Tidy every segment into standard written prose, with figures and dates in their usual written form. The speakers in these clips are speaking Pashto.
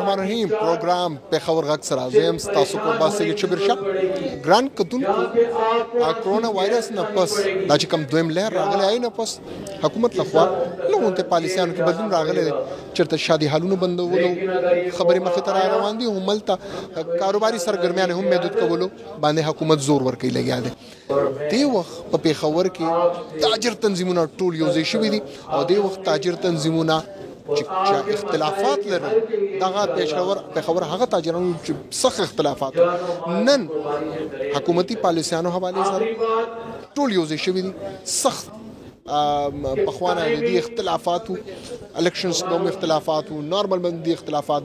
الرحمن الرحیم پروګرام پېښور غږ سره زم تاسو کو باسي چې برشه ګران کتونکو کرونا وایرس نه پس دا چې کوم دویم لهر راغلی آی نه پس حکومت لخوا لغون ته پالیسیانو کې بدلون راغلی چرته شادي حالونو بندولو خبرې مخې ته روان دي هملته کاروباري سرګرمیان هم محدود کولو باندې حکومت زور ورکوي لګیا دی دی وخت په پېښور کې تاجر تنظیمونه ټول یو ځای شوي دي او دی وخت تاجر تنظیمونه چې اختلافات لري دغه پېښور هغه تاجرانو چې سخت اختلافات نن حکومتي پالیسیانو حواله سره ټول یو ځای شوي دي سخت پخوانه دي اختلافات الیکشنز نوم اختلافات نارمل باندې اختلافات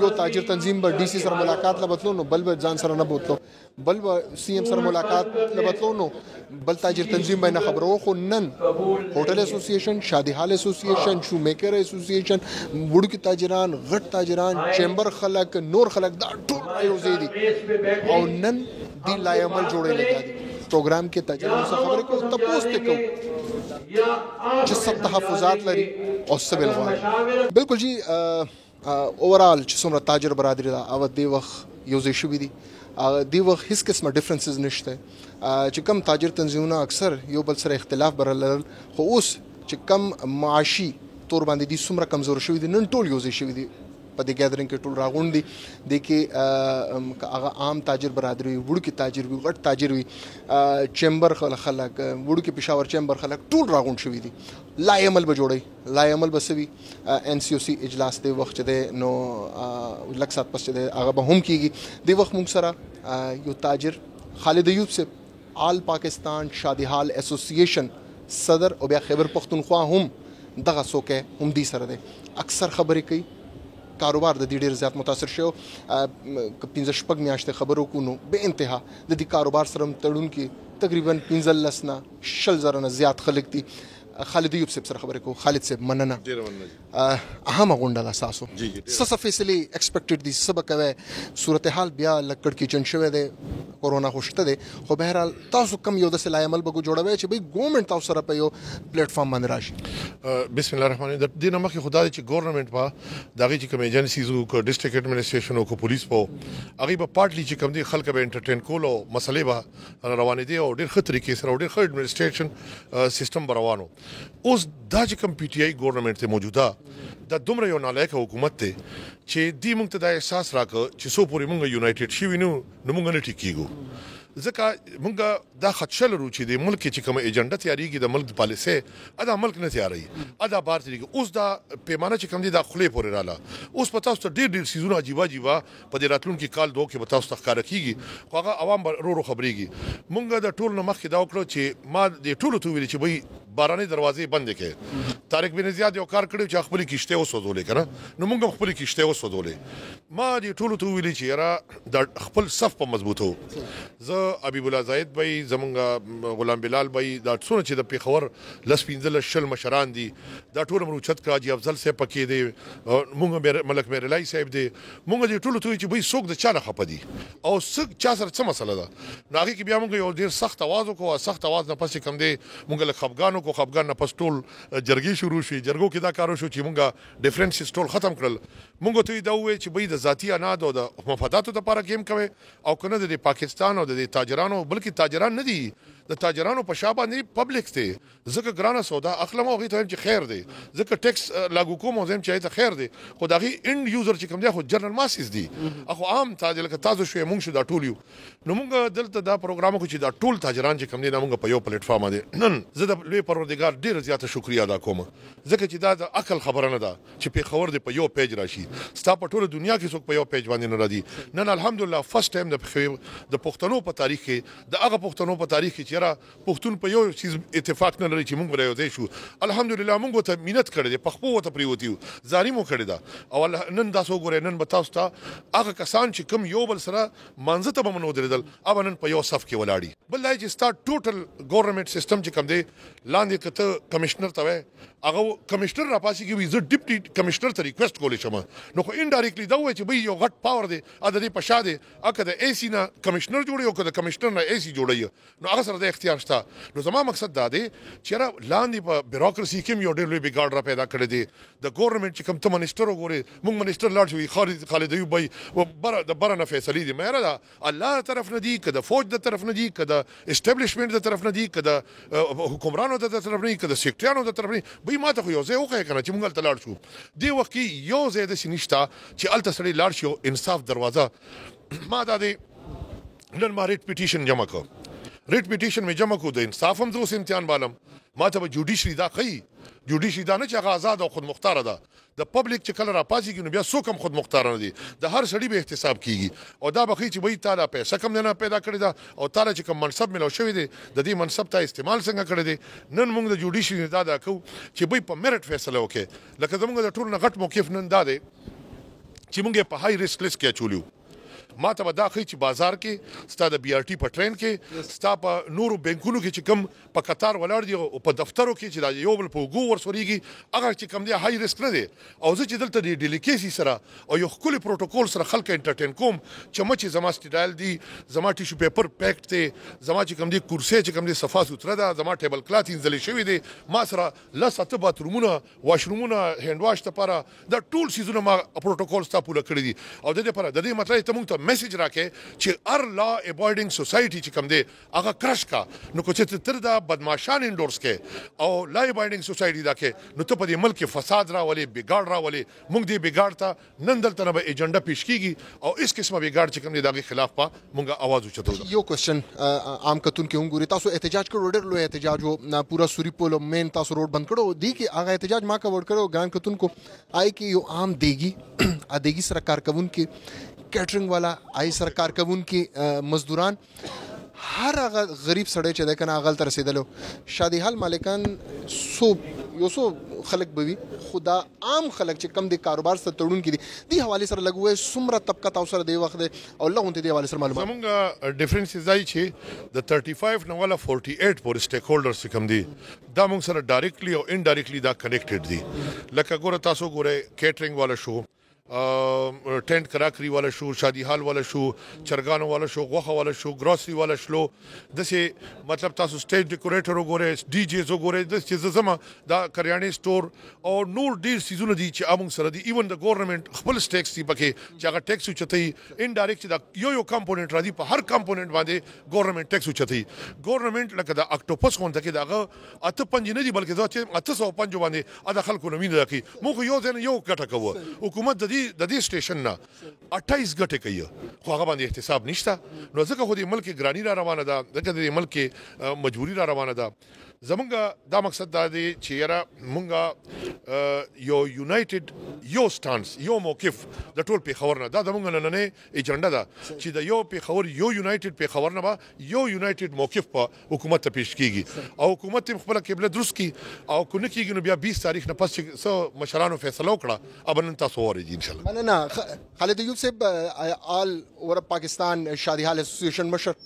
یو تاجر تنظیم به ډي سي سره ملاقات لبتلو نو بل ځان سره نه بوتلو بل سی ام سره ملاقات لبتلو نو بل تاجر تنظیم باندې خبرو خو نن هوټل اسوسییشن شادي حال اسوسییشن شو میکر اسوسییشن وړو کې تاجران غټ تاجران چیمبر خلک نور خلک دا ټول یو ځای دي او نن دی لایمل جوړې لګا دي پروګرام کې تاجرانو سره خبرې کوو تاسو ته کوو چې سب تحفظات لري او سبل غواړي بالکل جی اوورال چې څومره تاجر برادری دا او دی وخت یو ځای شوې دي دی وخت هیڅ قسمه ډیفرنسز نشته چې کم تاجر تنظیمونه اکثر یو بل سره اختلاف برلل خو اوس چې کم معاشي تور باندې دي څومره کمزور شوې دي نن ټول یو ځای شوې دي په دې ګیدرینګ کې ټول راغونډي د کې هغه عام تاجر برادری وړو کې تاجر وي غټ تاجر وي چیمبر خلک وړو کې پېښور چیمبر خلک ټول راغونډ شوي دي لا عمل به جوړي لا عمل بسوي ان سی او سی اجلاس دی وخت دی نو لک سات پس دی هغه به هم کیږي دی وخت موږ سره یو تاجر خالد ایوب سے آل پاکستان شادي حال اسوسییشن صدر او بیا خیبر پختونخوا هم دغه څوک هم دی سره دی اکثر خبرې کوي کاروبار د دې ډیر زیات متاثر شو 15 شپږ میاشتې خبرو کو نو به انتها د دې کاروبار سره تړون کې تقریبا 15 نه 60 نه زیات خلک دي خالد ایوب صاحب سره خبرې کو خالد صاحب مننه اهم غونډه اساسو څه فیصله ایکسپیکټډ دي سبا کوي صورتحال بیا لکړ کې چن شوه ده کورونا خوشته ده خو به هر حال تاسو کم یو د سلای عمل بګو جوړوي چې به ګورنمنت تاسو سره په یو پلیټ فارم باندې راشي بسم الله الرحمن الرحیم د دې نمخ خدای چې ګورنمنت په دغه چې کوم ایجنسیز او ډیسټریکټ ایڈمنسټریشن او پولیس په هغه په پارټلی چې کوم دي خلک به انټرټین کول او مسلې به روانې دي او ډېر خطرې کې سره ډېر خړ ایڈمنسټریشن سیستم روانو اوس دا چې کوم پی ټی آی ګورنمنت ته موجوده د دومره یو نالایق حکومت ته چې دی موږ ته دا احساس راکړ چې سو پوری موږ یونایټډ شي وینو نو موږ نه ټیکيګو ځکه موږ دا خدشل رو چې د ملک چې کوم ایجنډا تیاریږي د ملک پالیسي ادا ملک نه تیاری ادا بار تیریږي اوس دا پیمانه چې کوم دي د خلې پورې رااله اوس پتا ست ډېر سيزونه عجیب په دې راتلونکو کال دوه کې پتا ست ښکار کیږي خو هغه عوام رو خبريږي موږ د ټول نمخ کې دا وکړو چې ما د ټولو تو ویل چې وای باراني دروازې بند کړي طارق بن زیاد یو کار کړو چې خپل کیشته وسودولې کنه نو موږ خپل کیشته وسودولې ما د ټولو تو ویل چې را د خپل صف په مضبوطو زه حبیب الله زاید بھائی زمونږ غلام بلال بھائی دا څونه چې د پیښور لس 15 شل مشران دي دا ټول مروچت کاجی افضل صاحب پکې دي موږ ملک مهرلای صاحب دي موږ د ټولو ته چې وای څوک د چا نه خپدي او څوک چا سره څه مسله ده ناغي کې بیا موږ یو ډیر سخت आवाज وکړو سخت आवाज نه پسې کم دي موږ له خفګانو کو خفګان نه پس ټول جرګي شروع شي جرګو کې دا کارو شو چې موږ ډیفرنسز ټول ختم کړل موږ ته دا وې چې به د ذاتی اناد او د مفاداتو لپاره کېم کوي او کنه د پاکستان او د تاجرانو بلکې تاجران نه دي د تاجرانو په شابه نه پبلک ته ځکه ګرانه سودا اخلم او غي ته چې خیر دی ځکه ټیکس لاګو کوم او زم چې ته خیر دی خو دغه اند یوزر چې کوم دی خو جنرال ماسز دی اخو عام تاجر که تاسو شوي مونږ شو دا ټول یو نو مونږ دلته دا پروګرام کو چې دا ټول تاجران چې کوم دی مونږ په یو پلیټ فارم باندې نن زه د لوی پروردګار ډیر زیاته شکریا ادا کوم ځکه چې دا د عقل خبره نه ده چې په خبر دی په یو پیج راشي ستا په ټول دنیا کې څوک په یو پیج باندې نه راځي نن الحمدلله فرست ټایم د پښتنو په تاریخ کې د هغه پښتنو په تاریخ کې چې را پښتون په یو چیز اتفاق نه لري چې موږ راځي شو الحمدلله موږ ته مينت کړې ده پخپو ته پریوتیو زاريمو کړې ده او نن تاسو ګورئ نن به تاسو ته هغه کسان چې کوم یو بل سره منځ ته بمنو درېدل او نن په یو صف کې ولاړی بل لای چې ستا ټوټل ګورنمنت سیستم چې کوم دی لاندې کته کمشنر ته هغه کمشنر را پاسي کې وي زه ډیپټي کمشنر ته ریکوست کولې شم نو خو انډایرکټلی دا وایي چې به یو غټ پاور دی ا د دې پښا دی اګه د اي سي نه کمشنر جوړي او کده کمشنر نه اي سي جوړي نو هغه سره د اختیار شته. نو زما مقصد دا دی چې را لاندې په بیوروکراسي کې یو ډېر لوی بګاړ را پیدا کړی دی. د ګورنمنت چې کوم ته منیسټر وګوري موږ منیسټر لاړ شو خالد ایوب بھائی د بره نه فیصلې دي مېره دا الله طرف نه دي که د فوج د طرف نه دي که د اسټابلیشمنت د طرف نه دي که د حکمرانو د طرف نه دي که د سیکټریانو د طرف نه بھئی ما ته خو یو ځای وښیه که نه چې موږ هلته لاړ شو. دې وخت کې یو ځای داسې نشته چې هلته سړی لاړ شي او انصاف دروازه ما دا دی نن ما ریټ پیټیشن جمع کړ. ریټ پیټیشن مې جمع کړو د انصاف هم زه اوس امتحان بالم. ما ته به جوډیشري دا ښیي جوډیشري دا نه چې هغه آزاد او خود مختاره ده. د پبلک چې کله راپاسېږي نو بیا څوک هم خود مختاره نه دي. د هر سړي به احتساب کیږي او دا به ښیي چې وایي تا دا پیسه کم نه پیدا کړې ده او تا له چې کوم منصب میلاو شوی دی د دې منصب ته استعمال څنګه کړی دی. نن موږ د جوډیشري دا کوو چې وایي په میرټ فیصله وکړي. لکه زموږ د ټولو نه غټ موقف نن دا دی چې موږ یې په های ریسک لیست کې اچولی وو. ما ته به دا ښیي چې بازار کې ستا د بي آر ټي په ټرین کې ستا په نورو بینکونو کې چې کوم په قطار ولاړ دي او په دفترو کې چې دا یو بل په اوږو ورسورېږي هغه چې کوم دی های ریسک نه دی. او زه چې دلته د ډیلیکیسي سره او یو ښکلي پروټوکول سره خلک انټرټین کوم چې مچې زما سټیډایل دي زما ټیشو پیپر پیکټ دی زما چې کوم دی کورسۍ چې کوم دی صفا سوتره ده زما ټیبل کلاث انځلې شوي دی ما سره لس اته باترومونه واشرومونه هینډ واش دپاره دا ټول څیزونه ما پروټوکول ستا پوره کړي دي. او د دې لپاره د دې مطلب ته موږ ته میسج راکې چې هر لا ابایډینګ سوسایټي چې کوم دی هغه کرش کا نو کو چې تر دا بدمعشان انډورس کې او لا ابایډینګ سوسایټي دا کې نو ته په دې ملک کې فساد راولي بګاړ راولي. موږ دې بګاړ ته نن دلته نه به ایجنډا پیش کیږي او اس قسمه بګاړ چې کوم دی دغه خلاف په موږ आवाज اوچتو. یو کوېسچن عام کتون کې هم ګوري تاسو احتجاج کړو ډېر لوی احتجاج وو پورا سوري پول مین تاسو روډ بند کړو دی کې هغه احتجاج ما کا ورډ کړو ګران کتون کو آی کې یو عام دیګي سره کارکون کې کیټرینګ والا آی سره کارکون کې مزدوران هر هغه غریب سړی چې د کنه هغه تر رسیدلو شادي حال مالکان سو خلک بوي خدا عام خلک چې کم د کاروبار سره تړون کړي دی حواله سره لګوي سمره طبقه تاسو سره دی وخت او الله اونته دی حواله سره معلومات زمونږ ډیفرنس ځای چې د 35 نو ولا 48 پور سټیک هولډرز کم دي دا موږ سره ډایرکټلی او انډایرکټلی دا کنیکټډ دي. لکه ګوره تاسو ګوره کیټرینګ والا شو ټینټ کراکری والا شو شادي حال والا شو چرګانو والا شو غوخه والا شو ګروسري والا شلو دسه مطلب تاسو سټیج ډیکوریټر وګوره ډي جیز وګوره د چې زما دا کریانه سٹور او نور ډیر سيزونه دي چې امون سره دي ایون د ګورنمنت خپل ټیکس دی پکې چې هغه ټیکس چتای انډایرکټ دا یو کمپوننت را دي په هر کمپوننت باندې ګورنمنت ټیکس چتای. ګورنمنت لکه دا اکټوپس غونډه کې داغه اته پنځ نه دي بلکې دا چې 805 باندې ادا خلکو نمینه دکی موږ یو ځین یو کټه کوو حکومت د دې سټیشن نه 28 غټه کوي خو هغه باندې احتساب نشته. نو ځکه خو دې ملک ګرانی را روانه ده ځکه دې ملک مجبوری را روانه ده. زمونږ دا مقصد دا دی چې یاره مونږ یو یونایټډ یو سټانس یو موقف د ټول پیښور نه دا زمونږ نننې ایجنډا ده چې د یو پیښور یو یونایټډ پیښور نه به یو یونایټډ موقف په حکومت ته پیش کیږي او حکومت خپل قبله درست کی او کو نه کیږي نو بیا 20 تاریخ نه پس چې سو مشرانو فیصله وکړه ابن تاسو ورېږي ان شاء الله. نه خالد ایوب صاحب آل اور پاکستان شادي حال اسوسییشن مشر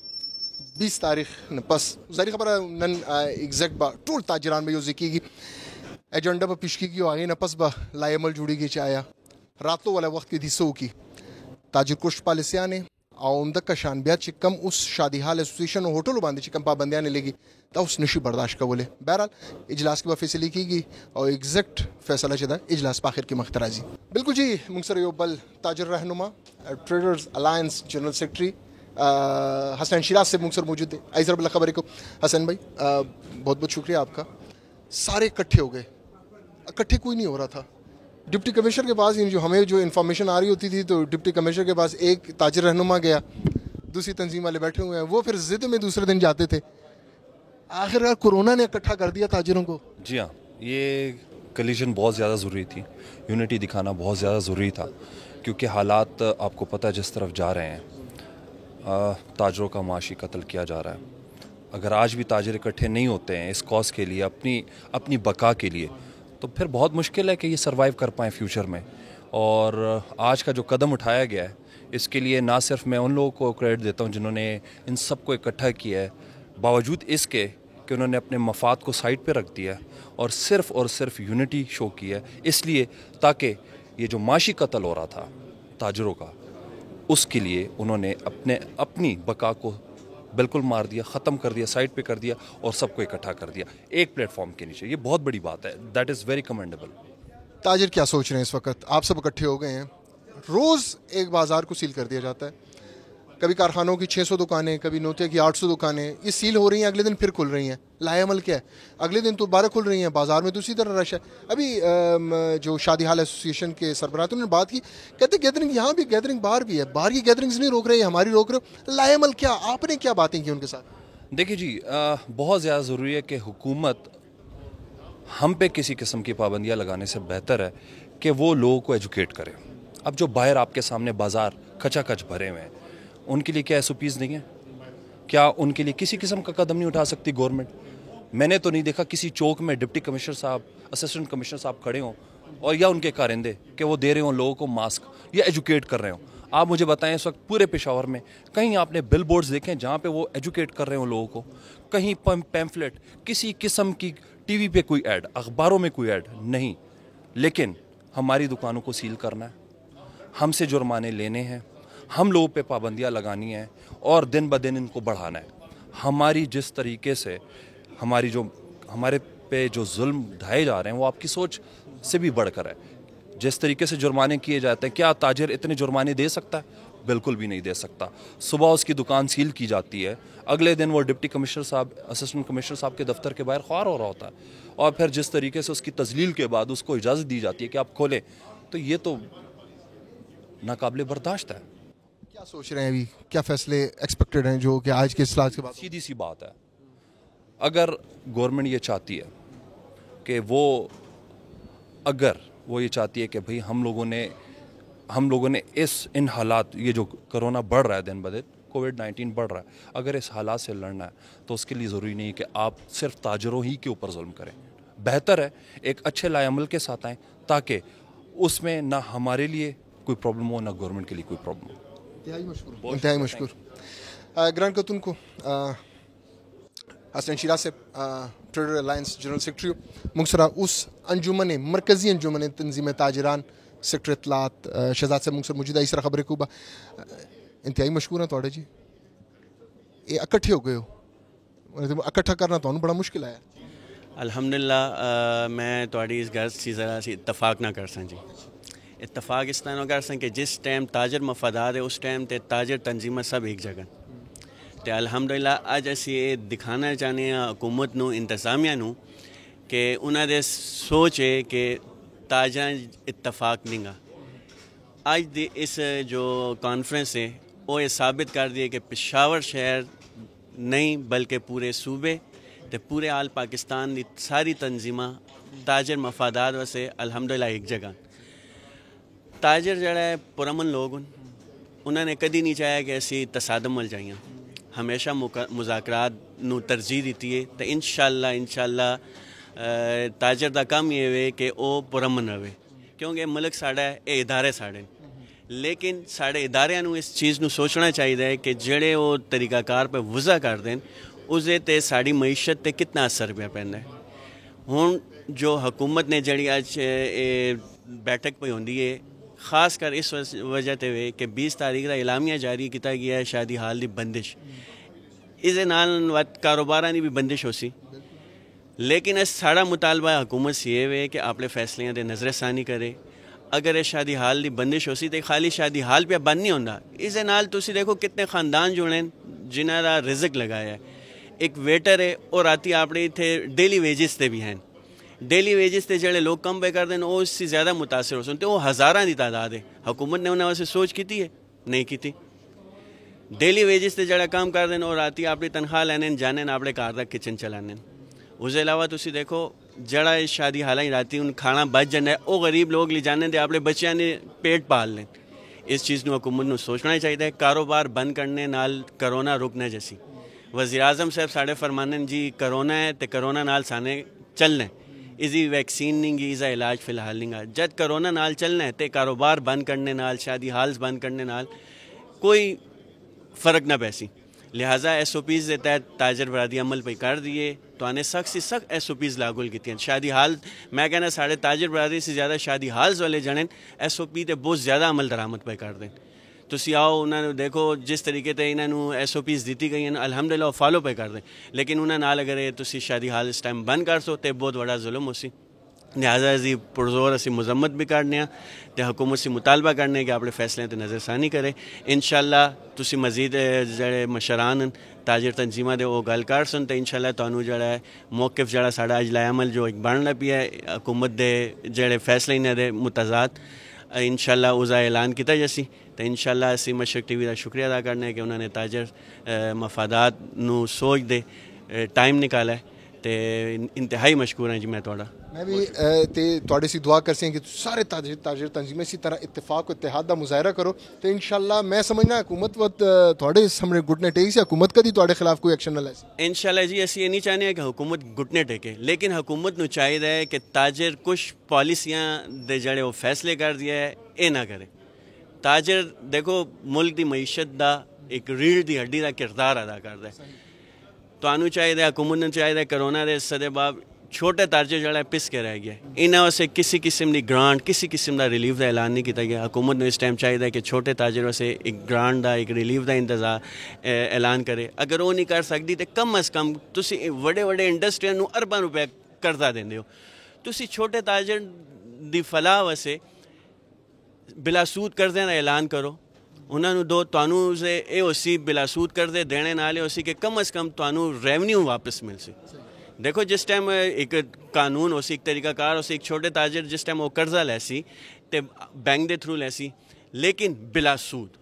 20 تاریخ نه پس ظاهري خبره نن ایگزیکټ با ټول تاجران به یو ځکیږي ایجنډا به پیش کیږي او هغه نه پس به لا عمل جوړیږي چې آیا راتلو ولا وخت کې دي سو کی تاجر کوش پالیسیانه او عمده کشان بیا چې کم اوس شادي حال اسوسییشن هوټل باندې چې کم پابندیاں لګي دا اوس نشي برداشت کوله. بهرحال اجلاس کې به فیصله کیږي او ایگزیکټ فیصله چې دا اجلاس په اخر کې مخترازي. بالکل جی موږ سره یو بل تاجر رهنما ټریډرز الائنس جنرل سیکرٹری حسن شیراز سے مکسر موجود ہے. آئی ضرب اللہ خبر کو حسن بھائی بہت بہت شکریہ آپ کا. سارے اکٹھے ہو گئے اکٹھے کوئی نہیں ہو رہا تھا ڈپٹی کمشنر کے پاس جو ہمیں جو انفارمیشن آ رہی ہوتی تھی تو ڈپٹی کمشنر کے پاس ایک تاجر رہنما گیا دوسری تنظیم والے بیٹھے ہوئے ہیں وہ پھر ضد میں دوسرے دن جاتے تھے. آخر کورونا نے اکٹھا کر دیا تاجروں کو. جی ہاں یہ کلیجن بہت زیادہ ضروری تھی یونٹی دکھانا بہت زیادہ ضروری تھا کیونکہ حالات آپ کو پتہ جس طرف جا رہے ہیں تاجروں کا معاشی قتل کیا جا رہا ہے. اگر آج بھی تاجر اکٹھے نہیں ہوتے ہیں اس کاز کے لیے اپنی بقا کے لیے تو پھر بہت مشکل ہے کہ یہ سروائیو کر پائیں فیوچر میں. اور آج کا جو قدم اٹھایا گیا ہے اس کے لیے نہ صرف میں ان لوگوں کو کریڈٹ دیتا ہوں جنہوں نے ان سب کو اکٹھا کیا ہے باوجود اس کے کہ انہوں نے اپنے مفاد کو سائڈ پہ رکھ دیا ہے اور صرف یونٹی شو کی ہے اس لیے تاکہ یہ جو معاشی قتل ہو رہا تھا تاجروں کا اس کے لیے انہوں نے اپنی بقا کو बिल्कुल मार दिया, ख़त्म कर दिया, साइड पे कर दिया और सबको इकट्ठा कर दिया एक प्लेटफॉर्म के नीचे। ये बहुत बड़ी बात है, दैट इज़ वेरी कमेंडेबल। ताजिर क्या सोच रहे हैं इस वक्त? आप सब इकट्ठे हो गए हैं, रोज़ एक बाज़ार को सील कर दिया जाता है, कभी कारखानों की 600 दुकानें, कभी नोटिया की 800 दुकानें, ये सील हो रही हैं, अगले दिन फिर खुल रही हैं। लाएअमल क्या है? अगले दिन तो दोबारा खुल रही हैं, बाज़ार में तो उसी तरह रश है। अभी जो शादी हाल एसोसिएशन के सरबराह उन्होंने बात की, कहते गैदरिंग यहाँ भी गैदरिंग बाहर भी है, बाहर की गैदरिंग्स नहीं रोक रहे, हमारी रोक रहे हो। लाएअमल क्या? आपने क्या बातें की उनके साथ? देखिए जी, बहुत ज़्यादा ज़रूरी है कि हुकूमत हम पे किसी किस्म की पाबंदियाँ लगाने से बेहतर है कि वो लोगों को एजुकेट करे। अब जो बाहर आपके सामने बाज़ार खचाखच भरे हुए हैं, उनके लिए क्या SOPs नहीं है? क्या उनके लिए किसी किस्म का कदम नहीं उठा सकती गवर्नमेंट? मैंने तो नहीं देखा किसी चौक में डिप्टी कमिश्नर साहब, असिस्टेंट कमिश्नर साहब खड़े हों और या उनके कारिंदे कि वो दे रहे हों लोगों को मास्क या एजुकेट कर रहे हों। आप मुझे बताएं इस वक्त पूरे पेशावर में कहीं आपने बिल बोर्ड्स देखें जहाँ पे वो एजुकेट कर रहे हों लोगों को? कहीं पैम्फलेट, किसी किस्म की TV पे कोई ऐड, अखबारों में कोई ऐड नहीं। लेकिन हमारी दुकानों को सील करना है, हमसे जुर्माने लेने हैं, हम लोगों पे पाबंदियां लगानी है और दिन ब दिन इनको बढ़ाना है। हमारी जिस तरीके से हमारे पे जो जुल्म ढाए जा रहे हैं वो आपकी सोच से भी बढ़कर है। जिस तरीके से जुर्माने किए जाते हैं, क्या ताजिर इतने जुर्माने दे सकता है? बिल्कुल भी नहीं दे सकता। सुबह उसकी दुकान सील की जाती है, अगले दिन वो डिप्टी कमिश्नर साहब, असिस्टेंट कमिश्नर साहब के दफ्तर के बाहर ख्वार हो रहा होता है और फिर जिस तरीके से उसकी तजलील के बाद उसको इजाज़त दी जाती है कि आप खोलें, तो ये तो नाकाबिले बर्दाश्त है। क्या सोच रहे हैं अभी? क्या फैसले एक्सपेक्टेड हैं जो कि आज के इस्लाह के बाद? सीधी सी बात है, अगर गवर्नमेंट ये चाहती है कि अगर वो ये चाहती है कि भाई हम लोगों ने इन हालात, ये जो कोरोना बढ़ रहा है दिन ब दिन, कोविड-19 बढ़ रहा है, अगर इस हालात से लड़ना है तो उसके लिए ज़रूरी नहीं है कि आप सिर्फ ताजरों ही के ऊपर जुल्म करें। बेहतर है एक अच्छे लाएअमल के साथ आएँ ताकि उसमें ना हमारे लिए कोई प्रॉब्लम हो ना गवर्नमेंट के लिए कोई प्रॉब्लम हो। इंतहाई मशकूर। ग्रांड कतून को हसन शिरा से ट्रेडर अलायंस जनरल सेक्रेटरी मुंगसरा उस अंजुमन मरकज़ी अंजुमन तंजीम ताजरान सेक्टर इतलात शहजाद से मुंगसर मौजूदा इस खबर को इंतहाई मशकूर हैं थोड़े जी, ये इकट्ठे हो गए हो, इकट्ठा करना तो बड़ा मुश्किल है। अल्हम्दुलिल्लाह मैं थोड़ी इस गल से ज़रा सी इतफाक़ ना कर सा जी। इतफाक़ इस तरह कर सा कि जिस टाइम ताजर मफादार है उस टाइम ते ताजर तंजीम सब एक जगह ते अल्हम्दुलिल्लाह अज असी ये दिखाना चाहते हैं हुकूमत नूं, इंतज़ामिया नूं कि उन्हां दे सोच है कि ताजर इतफाक़ नहीं गा। अज दी इस जो कॉन्फ्रेंस है वो ये साबित कर दिए कि पेशावर शहर नहीं बल्कि पूरे सूबे ते पूरे आल पाकिस्तान दी सारी तंजीमां ताजर मफादात वैसे अल्हम्दुलिल्लाह एक जगह। ताजर जड़ा है पुरमन लोग उन्होंने कभी नहीं चाहा कि असी तसादम मल जाइए, हमेशा मुज़ाकरात नूं तरजीह दी है। तो इंशाअल्लाह ताजर का काम ये है कि वह पुरमन रहे, क्योंकि मुल्क साड़ा है, ये इदारे साढ़े, लेकिन साढ़े इदारियां नूं इस चीज़ नूं सोचना चाहिए कि जेड़े वो तरीकाकार पर वज़ा कर दें उसदे ते साड़ी मईशत ते कितना असर पिया पैंदा है। हुण जो हुकूमत ने जड़ी अज बैठक पे होंदी है खास कर इस वजह ते वे कि 20 तारीख का एलामिया जारी किया गया है शादी हाल की बंदिश, इस नाल कारोबार की भी बंदिश हो सी। लेकिन इस साड़ा मुतालबा हुकूमत से ये वे कि अपने फैसलियां दे नज़रसानी करे। अगर इस शादी हाल की बंदिश हो सी तो खाली शादी हाल पे बंद नहीं होंदा, इस नाल तुसी देखो कितने खानदान जुड़े जिन्हां दा रिज़क लगाया है। एक वेटर है और राती अपने इत्थे डेली वेजिस ते भी हैं, डेली वेजिस ते जड़े लोग कम पे कर दें वो इससे ज़्यादा मुतासर हो सकते, वो हज़ारां की तादाद है। हुकूमत ने उन्होंने वैसे सोच की है नहीं की। डेली वेजिस ते जड़ा काम कर दें और राती अपनी तनख्वाह लैने जाने अपने घर का किचन चलाने। उसके अलावा तुसी देखो जड़ा इस शादी हालांकि राती उन खाना बच जाना है वो गरीब लोग ले जाने दे अपने बच्चों ने पेट पाल लें। इस चीज़ को हुकूमत को सोचना चाहिए। कारोबार बंद करने नाल करोना रुकना जैसी वज़ीर आज़म साहब साढ़े फरमाने जी करोना है तो करोना नाल साने चलना है, इसकी वैक्सीन नहीं गी, इसका इलाज फिलहाल नहीं गा। जब करोना नाल चलना है तो कारोबार बंद करने नाल शादी हाल्स बंद करने नाल कोई फ़र्क ना पैसी। लिहाजा SOPs के तहत ताजर बरादी अमल पे कर दिए तो आने सख्त से सख्त SOPs लागू की। शादी हाल मैं कहना साढ़े ताजर बरादरी से ज़्यादा शादी हाल्स वाले जने SOP तो बहुत ज़्यादा अमल दरामद पे कर दें ਤੁਸੀਂ ਆਓ ਉਹਨਾਂ ਨੂੰ ਦੇਖੋ ਜਿਸ ਤਰੀਕੇ ਤੇ ਇਹਨਾਂ ਨੂੰ SOPs ਦਿੱਤੀ ਗਈਆਂ ਨੇ ਅਲਹਮਦੁਲਿਲਾ ਉਹ ਫਾਲੋ ਪੇ ਕਰਦੇ, ਲੇਕਿਨ ਉਹਨਾਂ ਨਾਲ ਅਗਰ ਇਹ ਤੁਸੀਂ ਸ਼ادی ਹਾਲ ਇਸ ਟਾਈਮ ਬੰਦ ਕਰ ਸੋ ਤੇ ਬਹੁਤ ਵੱਡਾ ਜ਼ੁਲਮ ਹੋਸੀ। لہٰذا ਅਸੀਂ ਪੁਰਜ਼ੋਰ ਅਸੀਂ ਮੁਜ਼ੰਮਤ ਵੀ ਕਰਨੇ ਆ ਤੇ ਹਕੂਮਤ ਸੇ ਮੁਤਾਲਬਾ ਕਰਨੇ ਕਿ ਆਪਣੇ ਫੈਸਲਿਆਂ ਤੇ ਨਜ਼ਰਸਾਨੀ ਕਰੇ। ਇਨਸ਼ਾਅੱਲਾ ਤੁਸੀਂ ਮਜ਼ੀਦ ਜਿਹੜੇ ਮਸ਼ਰਾਨ ਤਾਜਰ ਤਨਜ਼ੀਮਾਂ ਦੇ ਉਹ ਗੱਲ ਕਰ ਸੁਣ ਤੇ ਇਨਸ਼ਾਅੱਲਾ ਤੁਹਾਨੂੰ ਜਿਹੜਾ ਹੈ ਮੌਕਫ ਜਿਹੜਾ ਸਾਡਾ ਅਜਲਾ ਅਮਲ ਜੋ ਇੱਕ ਬਣਨਾ ਪਿਆ ਹਕੂਮਤ ਦੇ ਜਿਹੜੇ ਫੈਸਲੇ ਇਹਨਾਂ ਦੇ ਮੁਤਜ਼ਾਦ ਇਨਸ਼ਾਅੱਲਾ ਉਸਦਾ ਐਲਾਨ ਕੀਤਾ ਜੈਸੀ تو انشاءاللہ اسی مشرق ٹی وی کا شکریہ ادا کرنا ہے کہ انہوں نے تاجر مفادات نو سوچ دے ٹائم نکالا ہے تے انتہائی مشکور ہیں جی میں تھوڑا میں بھی تھوڑی سی دعا کرسی کہ سارے تاجر تنظیمیں اسی طرح اتفاق و اتحاد کا مظاہرہ کرو تو انشاءاللہ میں سمجھنا حکومت وقت تھوڑے سامنے گھٹنے ٹیک سے حکومت کدی تھوڑے خلاف کوئی ایکشن نہ لے انشاءاللہ جی اسی یہ نہیں چاہنے کہ حکومت گھٹنے ٹیکے لیکن حکومت نو چاہیے کہ تاجر کچھ پالیسیاں دے جڑے وہ فیصلے کر دیا ہے اے نہ کرے۔ تاجر دیکھو ملک دی معیشت دا ایک ریڑھ دی ہڈی دا کردار ادا کرتا ہے، تو انہوں چاہیے حکومت نے چاہیے کرونا دے صدے باب چھوٹے تاجر جڑا ہے پس کے رہ گیا انہوں سے کسی قسم دی گرانٹ کسی قسم دا ریلیف دا اعلان نہیں کیتا گیا۔ حکومت نے اس ٹائم چاہیے کہ چھوٹے تاجروں سے ایک گرانٹ دا ایک ریلیف دا انتظار اعلان کرے، اگر وہ نہیں کر سکتی تو کم از کم تسی وڈے وڈے انڈسٹریاں نو ارباں روپے قرضہ دیندے ہو، تسی چھوٹے تاجر دی فلاح واسطے بلا سود قرضے دا اعلان کرو، انہوں نے دو تانوں سے اے اسی بلا سود قرضے دینے نالے اسی کہ کم از کم تانوں ریونیو واپس مل سی۔ دیکھو جس ٹائم ایک قانون ہو سی ایک طریقہ کار ہو سی ایک چھوٹے تاجر جس ٹائم وہ قرضہ لے سی تے بینک دے تھرو لے سی لیکن بلا سود،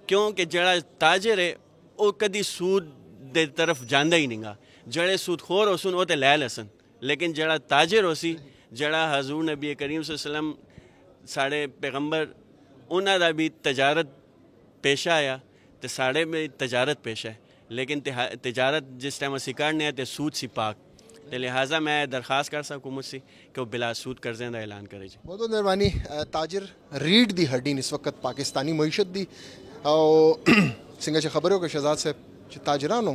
کیونکہ جڑا تاجر ہے وہ کدی سود دے طرف جاندہ ہی نہیں گا، جڑے سود خور ہو سن وہ تے لے لسن، لیکن جڑا تاجر ہو سی جڑا حضور نبی کریم صلی اللہ علیہ وسلم ساڑھے پیغمبر انہاں دا بھی تجارت پیشہ آیا تے ساڑھے میں تجارت پیشہ ہے، لیکن تجارت جس ٹائم اسی کرنے ہیں تے سود سی پاک، تے لہٰذا میں درخواست کر سکوں حکومت سے کہ وہ بلا سود قرضے دا اعلان کرے جی۔ بہت مہربانی۔ تاجر ریڑھ دی ہڈی اس وقت پاکستانی معیشت دی اور سنگا چ خبر ہو کہ شہزاد صاحب تاجرانوں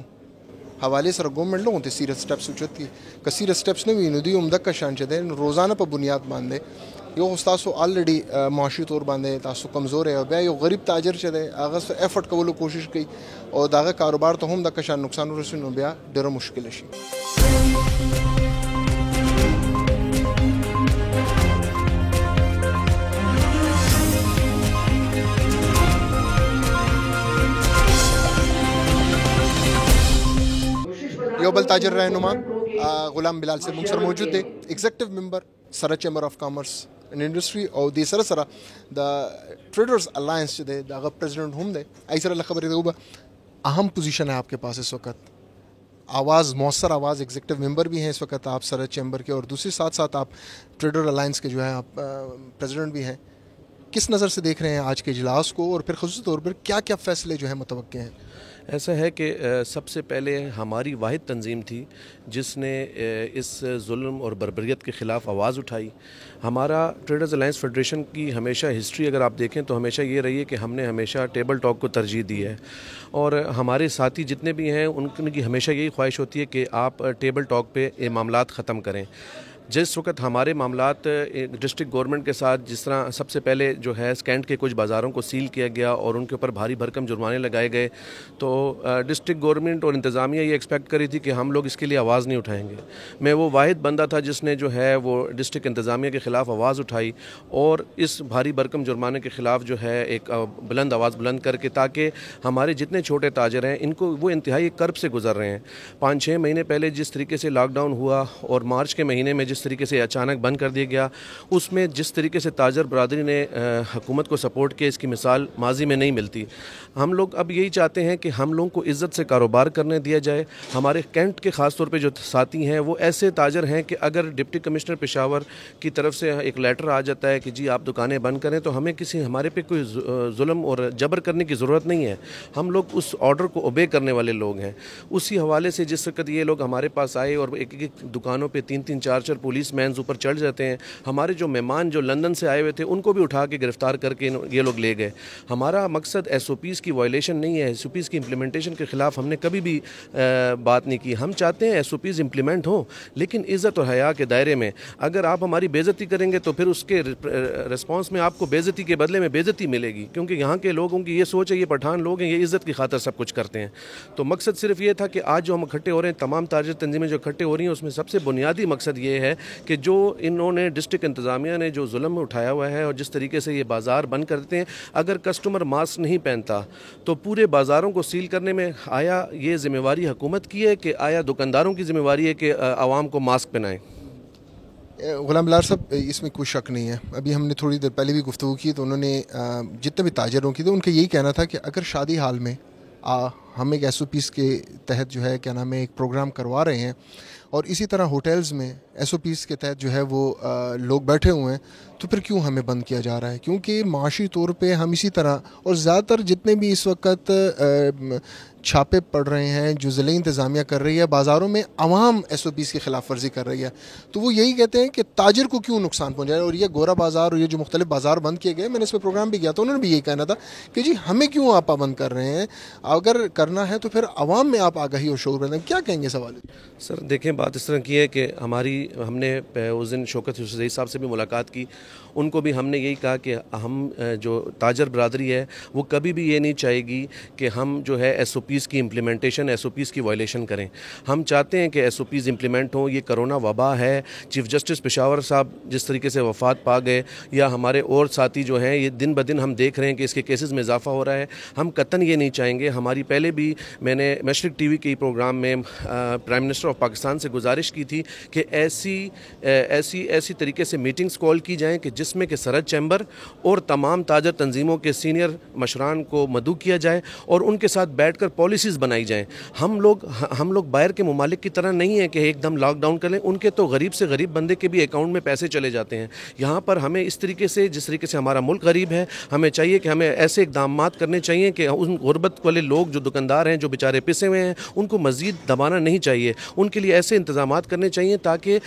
حوالے سر گورنمنٹ لوگوں تے سیریس سٹیپس اچھت کی سیریس سٹیپس نے بھی ندی عمدہ کا شان چدے روزانہ پر بنیاد باندھے یہ استاسو آلریڈی معاشی طور باندھے تاسو کمزور ہے بیا یہ غریب تاجر چدے آغاز ایفرٹ کولو کوشش کی اور داغه کاروبار تو هم د کشان نقصان ورسینو بیا ډیره مشکل شي۔ یو بل تاجر رہنما غلام بلال سے مکسر موجود ہے ایگزیکٹو ممبر سرا چیمبر آف کامرس اینڈ انڈسٹری اور دی سر سرا دا ٹریڈرز الائنس دے دا پریزیڈنٹ ہم دے ایسر خبر دے اوبا اہم پوزیشن ہے آپ کے پاس اس وقت، آواز مؤثر آواز ایگزیکٹو ممبر بھی ہیں اس وقت آپ سر چیمبر کے اور دوسری ساتھ ساتھ آپ ٹریڈر الائنس کے جو ہے آپ پریزیڈنٹ بھی ہیں، کس نظر سے دیکھ رہے ہیں آج کے اجلاس کو اور پھر خصوصی طور پر کیا کیا فیصلے جو ہیں متوقع ہیں؟ ایسا ہے کہ سب سے پہلے ہماری واحد تنظیم تھی جس نے اس ظلم اور بربریت کے خلاف آواز اٹھائی۔ ہمارا ٹریڈرز الائنس فیڈریشن کی ہمیشہ ہسٹری اگر آپ دیکھیں تو ہمیشہ یہ رہی ہے کہ ہم نے ہمیشہ ٹیبل ٹاک کو ترجیح دی ہے، اور ہمارے ساتھی جتنے بھی ہیں ان کی ہمیشہ یہی خواہش ہوتی ہے کہ آپ ٹیبل ٹاک پہ یہ معاملات ختم کریں۔ جس وقت ہمارے معاملات ڈسٹرکٹ گورنمنٹ کے ساتھ جس طرح سب سے پہلے جو ہے اسکینٹ کے کچھ بازاروں کو سیل کیا گیا اور ان کے اوپر بھاری بھرکم جرمانے لگائے گئے، تو ڈسٹرکٹ گورنمنٹ اور انتظامیہ یہ ایکسپیکٹ کری تھی کہ ہم لوگ اس کے لیے آواز نہیں اٹھائیں گے۔ میں وہ واحد بندہ تھا جس نے جو ہے وہ ڈسٹرکٹ انتظامیہ کے خلاف آواز اٹھائی اور اس بھاری بھرکم جرمانے کے خلاف جو ہے ایک بلند آواز بلند کر کے تاکہ ہمارے جتنے چھوٹے تاجر ہیں ان کو وہ انتہائی کرب سے گزر رہے ہیں۔ 5-6 مہینے پہلے جس طریقے سے لاک ڈاؤن ہوا اور مارچ کے مہینے میں جس طریقے سے اچانک بند کر دیا گیا، اس میں جس طریقے سے تاجر برادری نے حکومت کو سپورٹ کیا اس کی مثال ماضی میں نہیں ملتی۔ ہم لوگ اب یہی چاہتے ہیں کہ ہم لوگوں کو عزت سے کاروبار کرنے دیا جائے۔ ہمارے کینٹ کے خاص طور پہ جو ساتھی ہیں وہ ایسے تاجر ہیں کہ اگر ڈپٹی کمشنر پشاور کی طرف سے ایک لیٹر آ جاتا ہے کہ جی آپ دکانیں بند کریں تو ہمیں ہمارے پہ کوئی ظلم اور جبر کرنے کی ضرورت نہیں ہے، ہم لوگ اس آرڈر کو اوبے کرنے والے لوگ ہیں۔ اسی حوالے سے جس وقت یہ لوگ ہمارے پاس آئے اور ایک ایک دکانوں پہ 3-3 4-4 پولیس مینز اوپر چڑھ جاتے ہیں. ہمارے جو مہمان جو لندن سے آئے ہوئے تھے ان کو بھی اٹھا کے گرفتار کر کے یہ لوگ لے گئے. ہمارا مقصد ایس او پیز کی وائلیشن نہیں ہے, ایس او پیز کی امپلیمنٹیشن کے خلاف ہم نے کبھی بھی بات نہیں کی. ہم چاہتے ہیں ایس او پیز امپلیمنٹ ہوں لیکن عزت اور حیا کے دائرے میں. اگر آپ ہماری بے عزتی کریں گے تو پھر اس کے رسپانس میں آپ کو بے عزتی کے بدلے میں بے عزتی ملے گی, کیونکہ یہاں کے لوگوں کی یہ سوچ ہے یہ پٹھان لوگ ہیں, یہ عزت کی خاطر سب کچھ کرتے ہیں. تو مقصد صرف یہ تھا کہ آج جو ہم اکٹھے ہو رہے ہیں, تمام تاجر تنظیمیں جو اکٹھے ہو رہی ہیں, اس میں سب سے بنیادی مقصد یہ ہے کہ جو انہوں نے ڈسٹرکٹ انتظامیہ نے جو ظلم اٹھایا ہوا ہے اور جس طریقے سے یہ بازار بند کر دیتے ہیں, اگر کسٹمر ماسک نہیں پہنتا تو پورے بازاروں کو سیل کرنے میں آیا یہ ذمہ واری حکومت کی ہے کہ آیا دکانداروں کی ذمہ واری ہے کہ عوام کو ماسک پہنائیں؟ غلام بلال صاحب, اس میں کوئی شک نہیں ہے. ابھی ہم نے تھوڑی دیر پہلے بھی گفتگو کی تو انہوں نے جتنے بھی تاجروں کی تھے ان کا یہی کہنا تھا کہ اگر شادی حال میں ہم ایک ایس او پیز کے تحت جو ہے کیا نام ہے ایک پروگرام کروا رہے ہیں اور اسی طرح ہوٹلز میں ایس او پیز کے تحت جو ہے وہ لوگ بیٹھے ہوئے ہیں, تو پھر کیوں ہمیں بند کیا جا رہا ہے؟ کیونکہ معاشی طور پہ ہم اسی طرح, اور زیادہ تر جتنے بھی اس وقت چھاپے پڑ رہے ہیں جو ضلعی انتظامیہ کر رہی ہے, بازاروں میں عوام ایس او پیز کی خلاف ورزی کر رہی ہے, تو وہ یہی کہتے ہیں کہ تاجر کو کیوں نقصان پہنچائے. اور یہ گورا بازار اور یہ جو مختلف بازار بند کیے گئے, میں نے اس پہ پروگرام بھی کیا تھا, انہوں نے بھی یہی کہنا تھا کہ جی ہمیں کیوں آپ پابند کر رہے ہیں, اگر کرنا ہے تو پھر عوام میں آپ آگاہی اور شعور پیدا. کیا کہیں گے سوال؟ سر دیکھیں, بات اس طرح کی ہے کہ ہم نے اس دن شوکت یوسفزئی صاحب سے بھی ملاقات کی, ان کو بھی ہم نے یہی کہا کہ ہم جو تاجر برادری ہے وہ کبھی بھی یہ نہیں چاہے گی کہ ہم جو ہے ایس او پیز کی امپلیمنٹیشن, ایس او پیز کی وائلیشن کریں. ہم چاہتے ہیں کہ ایس او پیز امپلیمنٹ ہوں. یہ کرونا وبا ہے, چیف جسٹس پشاور صاحب جس طریقے سے وفات پا گئے, یا ہمارے اور ساتھی جو ہیں, یہ دن بدن ہم دیکھ رہے ہیں کہ اس کے کیسز میں اضافہ ہو رہا ہے. ہم قطعاً یہ نہیں چاہیں گے. ہماری پہلے بھی میں نے مشرق ٹی وی کے پروگرام میں پرائم منسٹر آف پاکستان سے گزارش کی تھی کہ ایسی طریقے سے میٹنگز کال کی جائیں کہ جس میں کہ سرحد چیمبر اور تمام تاجر تنظیموں کے سینئر مشران کو مدعو کیا جائے اور ان کے ساتھ بیٹھ کر پالیسیز بنائی جائیں. ہم لوگ باہر کے ممالک کی طرح نہیں ہیں کہ ایک دم لاک ڈاؤن کر لیں. ان کے تو غریب سے غریب بندے کے بھی اکاؤنٹ میں پیسے چلے جاتے ہیں. یہاں پر ہمیں اس طریقے سے, جس طریقے سے ہمارا ملک غریب ہے, ہمیں چاہیے کہ ہمیں ایسے اقدامات کرنے چاہیے کہ ان غربت والے لوگ جو دکاندار ہیں, جو بیچارے پسے ہوئے ہیں, ان کو مزید دبانا نہیں چاہیے. ان کے لیے ایسے انتظامات کرنے چاہیے تاکہ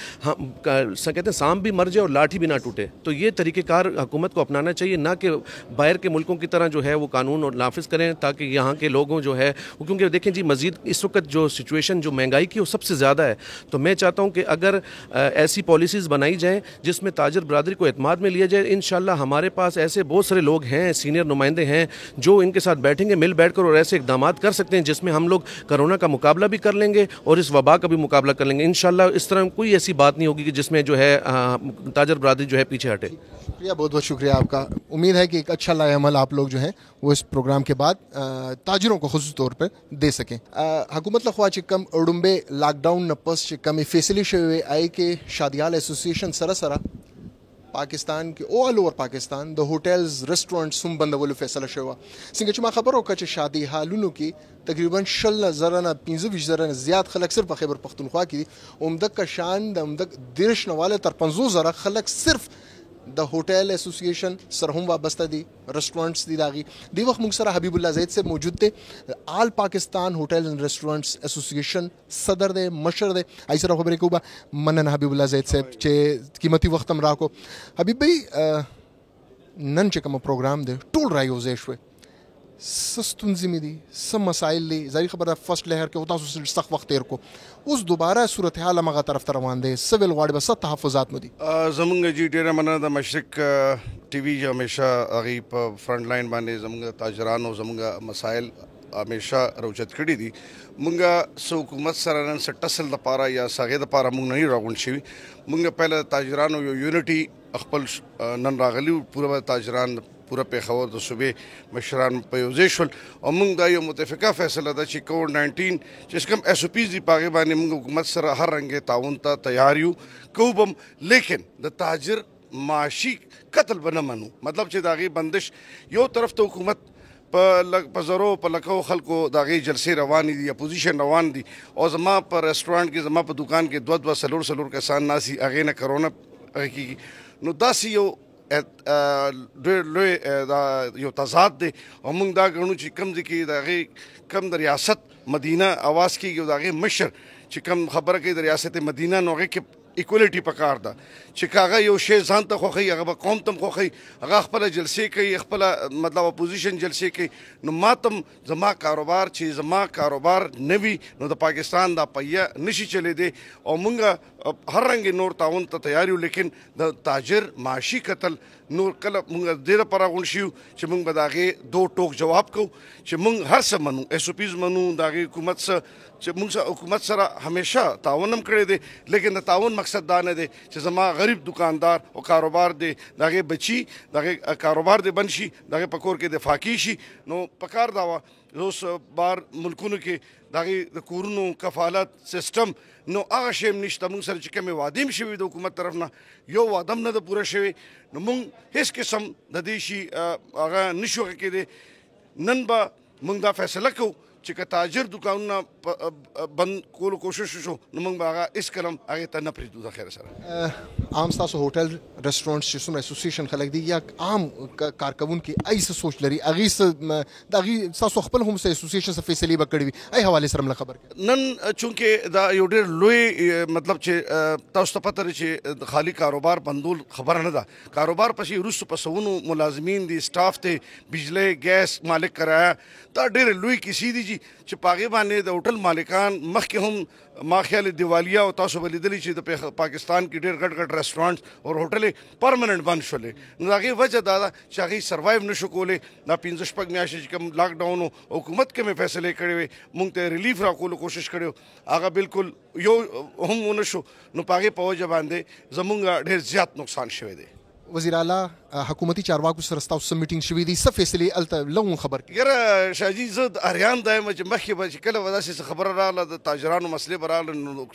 کہتے ہیں سانپ بھی مر جائے اور لاٹھی بھی نہ ٹوٹے. تو یہ طریقہ کار حکومت کو اپنانا چاہیے, نہ کہ باہر کے ملکوں کی طرح جو ہے وہ قانون اور نافذ کریں تاکہ یہاں کے لوگوں جو ہے, کیونکہ دیکھیں جی مزید اس وقت جو سچویشن جو مہنگائی کی وہ سب سے زیادہ ہے. تو میں چاہتا ہوں کہ اگر ایسی پالیسیز بنائی جائیں جس میں تاجر برادری کو اعتماد میں لیا جائے, انشاءاللہ ہمارے پاس ایسے بہت سارے لوگ ہیں, سینئر نمائندے ہیں جو ان کے ساتھ بیٹھیں گے, مل بیٹھ کر اور ایسے اقدامات کر سکتے ہیں جس میں ہم لوگ کرونا کا مقابلہ بھی کر لیں گے اور اس وبا کا بھی مقابلہ کر لیں گے. انشاءاللہ اس طرح کوئی ایسی بات نہیں ہوگی کہ جس میں جو ہے تاجر برادری جو ہے پیچھے ہٹے. شکریہ, بہت بہت شکریہ آپ کا. امید ہے کہ ایک اچھا لائحہ عمل آپ لوگ جو ہیں وہ اس پروگرام کے بعد تاجروں کو خصوصی طور پر دے سکیں. حکومت لخوا چکم اڑمبے لاک ڈاؤن نپس چکم فیصلے شوی آئی کہ شادیال ایسوسیشن سرا پاکستان کے آل اوور پاکستان دا ہوٹلز ریسٹورنٹس ہم بند ولو فیصلہ شوا سنگھ چما خبر ہو شادی حالونو کی تقریباً 15 زیاد خلق صرف خیبر پختونخوا کی عمدک کا شان دا عمدک درش نوالے تر 50,000 خلق صرف دا ہوٹل ایسوسیشن سرہم وابستہ دی ریسٹورنٹس دی داغی دی وقت مکسرہ حبیب اللہ زید سے موجود تھے. آل پاکستان ہوٹل اینڈ ریسٹورنٹس ایسوسیشن صدر دے مشر دے آئی سر خبریں کو با منن حبیب اللہ زید سے چے قیمتی وقت ہم راکو. حبیب بھائی نن چکم پروگرام دے ٹول رائی ہو زیشوے سستون زمین دی سم مسائل دی ظاہر خبر ہے فرسٹ لہر کے ہوتا سو سخت وقت تیر کو اس دوبارہ صورتحال مغا طرف روان دے سویل غاڑ بس تحفظات مدی زمونږ جی ډیره مننه د مشرق ټي وي همیشه هغه په فرنٹ لاین باندې زمونږ تاجرانو زمونږ مسائل همیشه روچت کړي دي. مونږ سو حکومت سره نن سټسل د پاره یا ساغه د پاره مونږ نه راغون شي. مونږ پهله تاجرانو یو یونټي خپل نن راغلی پورا تاجران پورا پیښور د صوبې مشران په یو ځای شول او موږ دا یو متفقه فیصله ده چې کووډ 19 چې کوم ایس او پیز دي په هغې باندې موږ حکومت سره هر رنګې تعاون ته تیار یو کوو به هم لیکن د تاجر معاشي قتل به نه منو. مطلب چې د هغې بندش یو طرف ته حکومت په زرو په لکو خلکو د هغې جلسې روانې دي اپوزیشن روان دي او زما په رسټورانټ کې زما په دکان کې 2 کسان ناسي هغې نه کرونا کېږي نو داسې یو لوی یو تضاد دی او موږ دا ګڼو چې کم ځای کې د هغې کم د ریاست مدینه اواز کېږي او د هغې مشر چې کم خبره کوي د ریاست مدینه نو هغې کې ایکوالټي پکار ده چې کاغه یو شی ځان ته خوخی هغه به قوم تم خوخی هغه خپل جلسې کوي خپل مطلب اپوزیشن جلسې کوي نو ماتم زما کاروبار چې زما کاروبار نوي نو د پاکستان دا پیا نشي چلے دی او مونږ هر رنګ نور تعاون ته تیار یو لیکن د تاجر معاشي قتل نور کله مونږ ډېر پر غون شو چې مونږ به داغه دو ټوک جواب کو چې مونږ هر څه منو ایس او پیز منو داغه حکومت سره چې مونږ حکومت سره همیشه تعاون هم کړی دی لیکن د تعاون مقصد دا نه دی چې زما غریب دکاندار او کاروبار دی داغه بچي داغه کاروبار دی بنشي داغه پکور کې د فاقی شي نو پکار دا اوس بار ملکونو کې داغه د کورونو کفالت سیستم نو هغه شی نشته مونږ سره چې کومه وعده هم شوی د حکومت طرف نه یو وعده نه د پوره شوی نو مونږ هیڅ قسم د دې شي هغه نشو کېده نن به مونږ دا فیصله کوو چې که تاجر دکانونه بند کولو کوشش وشو نو موږ به هغه هېڅ کله هغې ته نه پرېږدو د خیر سره عام ستاسو هوټل رسټورانټس چې څومره اسوسیشن خلک دي یا عام کارکوونکي ای څه سوچ لري هغې څه د هغې ستاسو خپل هم څه اسوسیشن څه فیصلې به کړې وي ای حوالې سره مله خبر کړي نن چونکې دا یو ډېر لوی مطلب چې تاسو ته پته چې خالي کاروبار بندول خبره نه ده کاروبار پسې وروستو په سوونو ملازمین دي سټاف ته بجلی ګیس مالک کرایه دا ډېر لوی کیسې دي چې پاغه باندې د هوټل مالکان مخکې هم ما خیال دیوالیا او تاسو ولیدلی چې د پاکستان کې ډېر غټ غټ ریسټورانټ او هوټل پرمننت بند شولې نو هغه وجه دا چې هغه سروایو نشو کولای دا 15 شپږ میاشتې چې کوم لاک ډاون او حکومت کې مې فیصله کړې وي مونږ ته ریلیف راکولو کوشش کړو هغه بالکل یو هم ونشو نو پاغه په وجه باندې زمونږ ډېر زیات نقصان شوی دی وزیر اعلی حکومتي چارواکو سره ستاسو میټینګ شوې دي څه فیصلې الته لون خبر یاره شاجي زه اریان دایم چې مخکې به چې کله به داسې خبره راغله د تاجرانو مسلې به راغله نو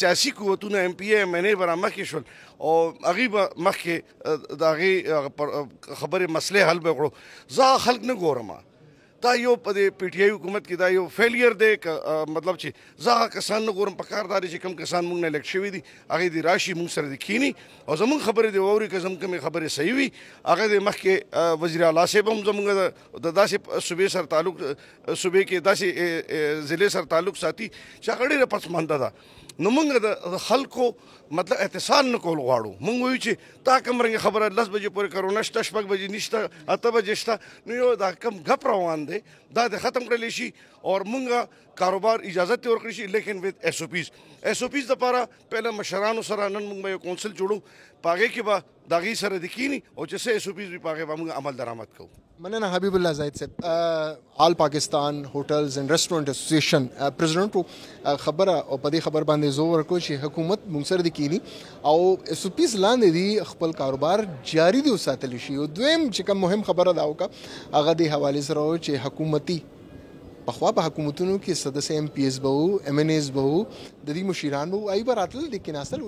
سیاسي قوتونه ایم پی اے ایم این اے به رامخکې شول او هغوی به مخکې د هغې خبرې مسلې حل به کړو زه خلک نه ګورم دا یو په دې پی ټی آی حکومت کې دا یو فیلیر دی مطلب چې زه هغه کسان نه ګورم په کار دا دی چې کوم کسان موږ نه الیکټ شوي دي هغې دې راشي موږ سره دې کښېني او زموږ خبرې دې واوري که زموږ کومې خبرې صحیح وي هغه دې مخکې وزیر اعلی صاحب هم زموږ د داسې صوبې سره تعلق صوبې کې داسې ضلع سره تعلق ساتي چې هغه ډېره پسمانده ده نو موږ د خلکو مطلب اتصال نه کول غواړو موږ وایو چې تا کوم رنګه خبره 10 بجې پورې کرونا شته 6 بجې نشته 8 بجې شته نو یو دا کم غپ روان دی دا د ختم کړلی شي او موږ کاروبار اجازه ته ورکړی شي لیکن وذ ایس او پیز لپاره پهله مشرانو سره نن موږ یو کونسل جوړو پاغه کې به داغي سره د کینی او چې سه ایس او پیز به پاغه به موږ عمل درآمد کوو مننه حبیب الله زاهد صاحب آل پاکستان هوټلز اینڈ ریسټورانټ اسوسییشن پریزیډنټ خبره او په دې خبر باندې زور ورکړو چې حکومت موږ سره د کینی او ایس او پیز لاندې دي خپل کاروبار جاری دی وساتل شي او دویم چې کوم مهم خبره دا وکړه هغه د حواله سره چې حکومتي پخوا په حکومتونو کې سدس ایم پی ایس به وو ایم این ایز به وو د دې مشیران به ای به راتلل د کیناستل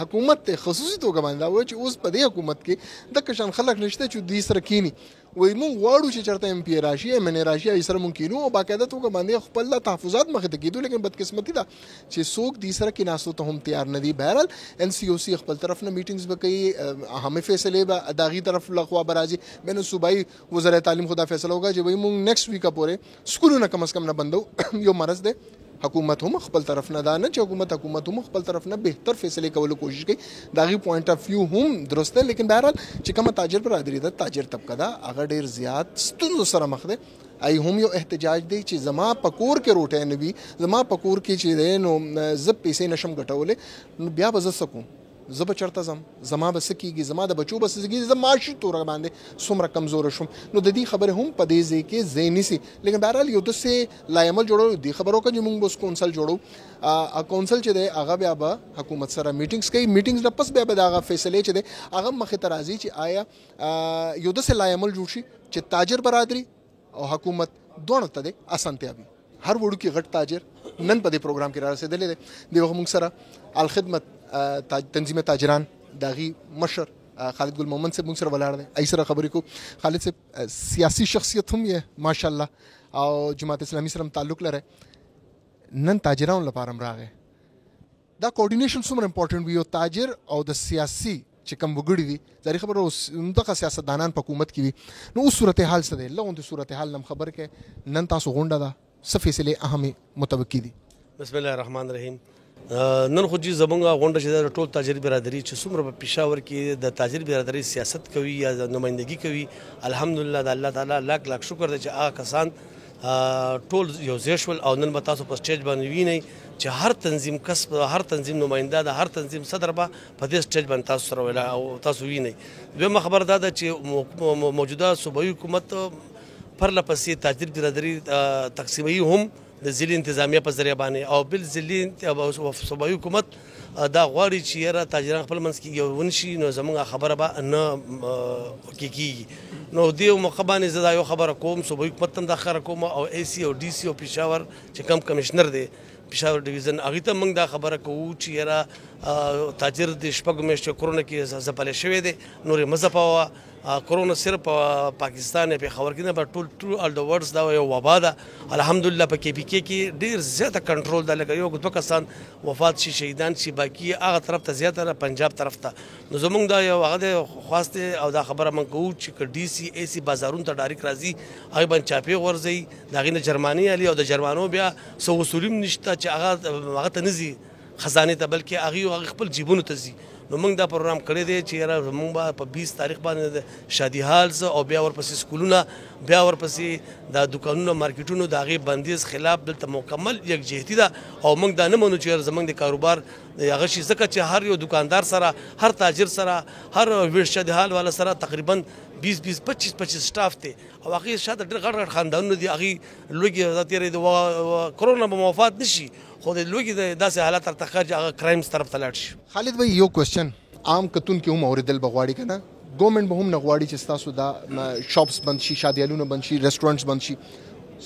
حکومت ته خصوصي توګه باندې و چې اوس په دې حکومت کې د کشان خلک نشته چې دوی سره کینی وای مونږ غواړو چې چرته ایم پی راشي ایم ان راشي ای سره مونږ کینو او باقاعده توګه باندې خپل تحفظات مخه ته کیدو لیکن بدقسمتي ده چې څوک دې سره کې ناسو ته هم تیار نه دي بهرال ان سی او سی خپل طرف نه میټینګز وکړي اهم فیصله به اداغي طرف لخوا برازي مینو صوبای وزارت تعلیم خدا فیصله ہوگا چې وای مونږ نیکسٹ ویک پورې سکولونه کم از کم نه بندو یو مرز ده حکومت هم خپل طرف نه دا نه چې حکومت هم خپل طرف نه بهتر فیصله کولو کوشش کوي داغي پوینټ اف ویو هم درسته لیکن بهرحال چې کوم تاجر برادری ده تاجر طبقه ده هغه ډیر زیات ستونزو سره مخ ده ای هم یو احتجاج دی چې زما پکور کې روټه نه وي زما پکور کې چې ده نو زب پیسې نشم ګټولې نو بیا به زه سکو زب چرته زما بس کیږي زما د بچو بس کیږي زما معاشي تور باندې څومره کمزور شوم نو د دې خبره هم په دې ځای کې زینی سي لیکن بهرحال یو د سه لایمل جوړو دی خبرو کې موږ بس کونسل جوړو کونسل چې دی هغه بیا به حکومت سره میټینګز کوي میټینګز نه پس بیا به دا فیصله چې دی هغه مخه ترازی چې آیا یو د سه لایمل جوړ شي چې تاجر برادری او حکومت دوه ته دی اسانتیا وي هر وړو کې غټ تاجر نن په دې پروګرام کې را رسیدلې دی د موږ سره الخدمت تنظیم تاجران داغي مشر خالد ګل مومن صاحب موږ سره ولاړ دی ای سره خبرې کو خالد صاحب سیاسي شخصیت هم یې ماشاءالله او جماعت اسلامي سره تعلق لري نن تاجرانو لپاره راغی دا کوارډینیشن څومره امپورټنٹ وي او تاجر او د سیاسي چې کوم وګړي دي ځاری خبره اوس دغه سیاستدانان په حکومت کې وي نو اوس صورتحال څه دی لغونته صورتحال نم خبر کې نن تاسو غونډه ده څه فیصله اهمه متوقع دي بسم الله الرحمن الرحیم نن خو چې زمونږ غونډه چې د ټول تاجر برادري چې څومره په پېښور کې د تاجر برادري سیاست کوي یا نمائندګي کوي، الحمدلله د الله تعالی لاک لاک شکر دی چې هغه کسان ټول یو ځای شول او نن به تاسو په سټیج باندې وینئ چې هر تنظیم کسب، هر تنظیم نماینده د هر تنظیم صدر به په دې سټیج باندې تاسو سره ویلا او تاسو وینئ. دویمه خبر دا ده چې موجوده صوبایي حکومت پرله پسې تاجر برادري تقسیموي هم د ضلعي انتظامیه په ذریعه باندې او بل ضلعي صوبایي حکومت دا غواړي چې یاره تاجران خپل منځ کې یو ونشي، نو زموږ خبره به نه کېږي. نو دې موقع باندې زه دا یو خبره کوم، صوبایي حکومت ته هم دا خبره کوم او اے سی او ډي سی او پېښور چې کم کمشنر دی پېښور ډویژن، هغې ته موږ دا خبره کوو چې یاره تاجر د شپږو میاشتو کرونا کې ځپلی شوی دی، نور یې مه ځپوه. کرونا صرف پاکستان یا پېښور کې نه به ټول ټول آل د ورلډ دا یو وبا ده. الحمدلله په کې پي کې ډېر زیاته کنټرول ده، لکه یو دوه کسان وفات شي شهیدان شي، باقي هغه طرف ته زیاته ده پنجاب طرف ته. نو زمونږ دا یو هغه د خواست او دا خبره موږ کوو چې که ډي سی اے سی بازارونو ته ډایرکټ راځي هغې باندې چاپې غورځوي، د هغې نه جرمانې علي او د جرمانو بیا څه وصولي هم نشته چې هغه ته نه ځي خزانې ته، بلکې هغې خپل جیبونو ته ځي. نو موږ دا پروګرام کړی دی چې یاره موږ به په 20 تاریخ باندې د شادي هالز او بیا ورپسې سکولونه، بیا ورپسې د دکانونو مارکیټونو د هغې بندیز خلاف دلته مکمل یکجهتي ده او موږ دا نه منو چې یاره زموږ د کاروبار هغه شي، ځکه چې هر یو دکاندار سره، هر تاجر سره، هر ویښ شادي هال والا سره تقریبا 20 25 سټاف دی او هغې شاته ډېر غټ غټ خاندانونه دي، هغې لوږې تېرې د کرونا به موافات نه شي، خو د لوږې د داسې حالات ورته ښکاري چې هغه کرایمز طرف ته لاړ شي. خالد بھائی یو کوېسچن عام کتونکي هم اورېدل به غواړي که نه، ګورنمنټ به هم نه غواړي چې ستاسو دا شاپس بند شي، شادیالونه بند شي، ریسټورنټس بند شي،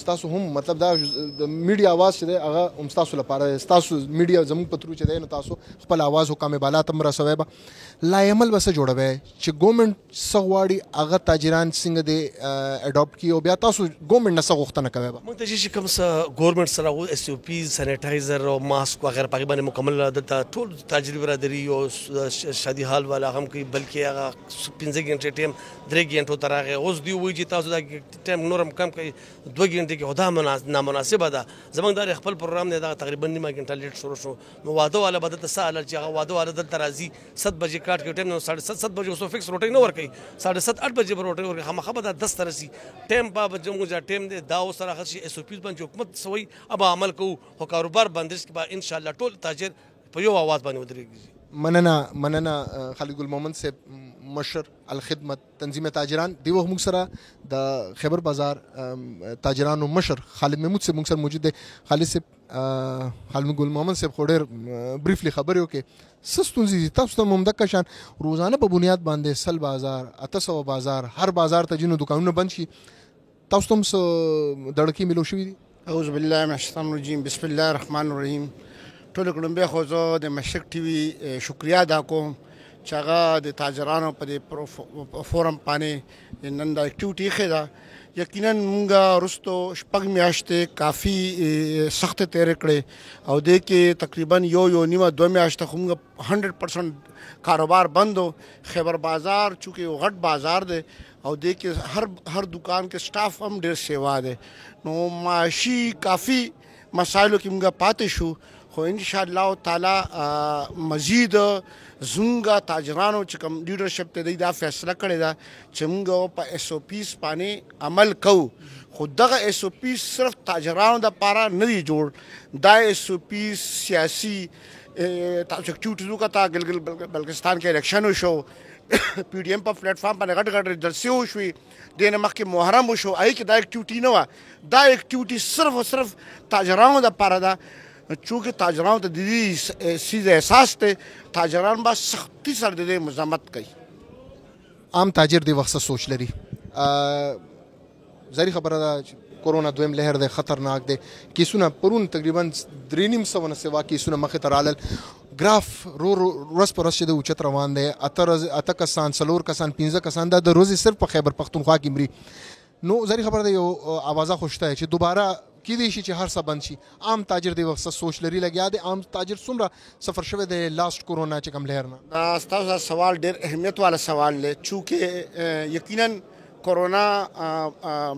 ستاسو هم مطلب دا د میډیا आवाज چې دی هغه هم ستاسو لپاره دی، ستاسو میډیا زموږ په ترو چې دی نو تاسو خپل आवाज حکام بالا ته هم رسوئ به لای عمل به څه جوړوئ چې ګورنمنټ څه غواړي هغه تاجران څنګه دی اډاپټ کړي او بیا تاسو ګورنمنټ نه څه غوښتنه کوئ به؟ موږ ته چې کوم څه ګورنمنټ سره ایس او پیز، سینیټایزر او ماسک وغیره په هغې باندې مکمل دلته ټول تاجري برادري او شادي هال والا هم کوي، بلکې هغه 15 غنټې ټایم 3 غنټو ته راغی. اوس دوی وایي چې تاسو دا ټایم نور هم کم کوئ 2 غنټې کې، خو دا نامناسبه ده. زموږ دا خپل پروګرام دی دا تقریبا نیمه غنټه لیټ شروع شو، نو واده والا به دلته څه حالت چې هغه واده والا دلته راځي 7 بجې کاټ کې ټایم، نو 7:30 بجې اوس فکس روټۍ نه ورکوي، 7:30 8 بجې به روټۍ ورکوي، خامخا به دا 10 ته رسي ټایم به زموږ ټایم دی دا اوس سره ښه شي. ایس او پیز باندې حکومت سوی اب عمل کوو، خو کاروبار بندش کې به انشاءالله ټول تاجر په یو आवाज باندې ودرېږي. مننه خالد ګل محمد صاحب مشر الخدمت تنظیم تاجران. دی وخت موږ سره د خیبر بازار تاجرانو مشر خالد محمود صاحب موږ سره موجود دی. خالد صاحب، خالد ګل محمد صاحب خو ډېر بریفلی خبرې وکړې، څه ستونزې دي تاسو ته ممدکه شان روزانه په بنیاد باندې 100 بازار 800 بازار هر بازار ته ځینو دکانونه بند شي، تاسو ته هم څه دړکې میلو شوي دي؟ اعوذ بالله من الشیطان الرجیم، بسم الله الرحمن الرحیم. ټولو کړنبې خو زه د مشرق ټي وي شکریا ادا کوم چې هغه د تاجرانو په دې فورم باندې نن دا اکټیویټي ښه ده. یقینا مونږ وروستو 6 میاشتې کافي سخت تېرې کړې او دې کې تقریبا یو نیمه 2 میاشتې خو مونږ 100% کاروبار بند و. خیبر بازار چونکې یو غټ بازار دی او دې کې هر دکان کې سټاف هم ډېر سیوا دی، نو معاشي کافي مسایلو کې مونږ پاتې شو. خو ان شاء الله تعالی مزید زونګه تاجرانو چې کوم لیډرشپ ته دا فیصله کړې ده چې موږ په ایس او پیز باندې عمل کوو، خو دغه ایس او پیز صرف تاجرانو د پاره نه دی جوړ، دا ایس او پیز سیاسي تاسو اکټیویټیز وکړه، ګلګل بلتستان کې الیکشن وشو، پی ډی ایم په پلیټ فارم باندې غټ غټ جلسې وشوي، دې نه مخکې محرم وشو، هغې کې دا اکټیویټي نه وه. دا اکټیویټي صرف او صرف تاجرانو د پاره ده، چونکه تاجرانو ته د دې سیز احساس دی، تاجران به سختي سره د دې مزاحمت کوي. عام تاجر دی وخت سوچ لري، ظاهري خبره ده چې کورونا دویم لهر دی، خطرناک دی. کیسونه پرون تقریبا 350 نه سوا کیسونه مخې ته رالل، ګراف ورځ په ورځ چې دی اوچت روان دی، 8 کسان 4 کسان 15 کسان دا د ورځې صرف په خیبر پښتونخوا کې مري. نو ظاهري خبره ده یو اوازه خوشته چې دوباره کیدای شي چې هر څه بند شي. عام تاجر دی وخت سوچ لري لګیا دی، عام تاجر څومره سفر شوی دی لاست کورونا چې کوم لهر نه؟ دا ستاسو سوال ډېر اهمیت والا سوال دی، چونکه یقینا کورونا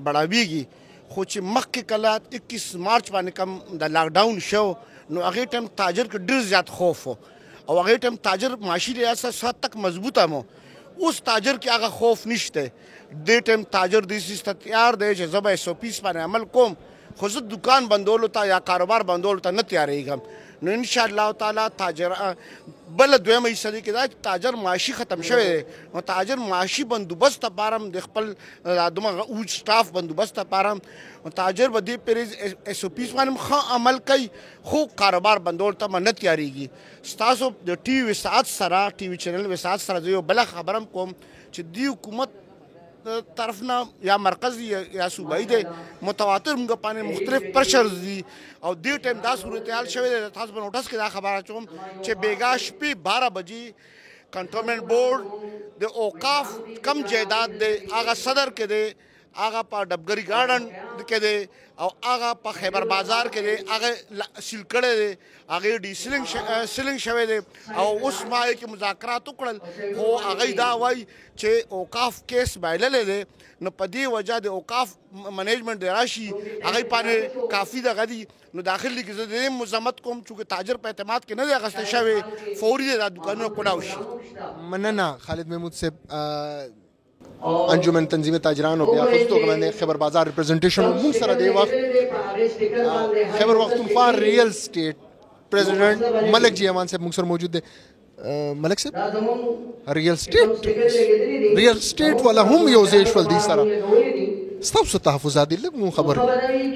بڑھاویږي، خو چې مخکې کله 21 مارچ باندې کوم د لاک ډاون شو نو هغې ټایم تاجر کې ډېر زیات خوف و او هغې ټایم تاجر معاشي لحاظ سره حد تک مضبوطه مو. اوس تاجر کې هغه خوف نشته. دې ټایم تاجر دې سیس ته تیار دی چې زه به SOPs باندې عمل کوم خو زه دکان بندولو ته یا کاروبار بندولو ته نه تیارېږم. نو انشاءالله تعالی تاجر بل دویمه حصه دی کې دا چې تاجر معاشي ختم شوی دی نو تاجر معاشي بندوبست لپاره هم د خپل دومره اوج سټاف بندوبست لپاره هم تاجر به دې پرې SOPs باندې هم ښه عمل کوي خو کاروبار بندولو ته نه تیارېږي. ستاسو د ټي وي وساعت سره ټي وي چینل وساعت سره زه یو بله خبره هم کوم چې دې حکومت طرف نه یا مرکزي یا صوبایي دی متواتر موږ باندې مختلف پرشرز دي او دې ټایم دا صورتحال شوی دی. تاسو په نوټس کې دا خبره اچوم چې بیګا شپې 12 بجې کنټرولمنټ بورډ د اوقاف کم جایداد دی هغه صدر کې دی هغه په ډبګري ګارډن کې دی او هغه په خیبر بازار کې دی هغه سیل کړی دی هغې ډي سیلنګ شوی دی او اوس ما کې مذاکرات وکړل خو هغوی دا وایي چې اوقاف کیس بایللی دی نو په دې وجه د اوقاف منیجمنټ دی راشي هغوی باندې کافي دغه دي نو داخل کې زه د دې مذمت کوم چونکې تاجر په اعتماد کې نه دی اخیستی شوی فوري دی دا دوکانونه کلاو شي. مننه خالد محمود صاحب. انجمن تنظیم تاجرانو بیا خصوصا باندې خیبر بازار ریپرزنټیشن مون سره دی وخت خیبر پختونخوا ریل سټیټ پریزیډنٹ ملک جی امان صاحب مون سره موجود دی. ملک صاحب ریل سټیټ والا هم یو ځای شول دي سره ستاسو تحفظات دي لږ مون خبر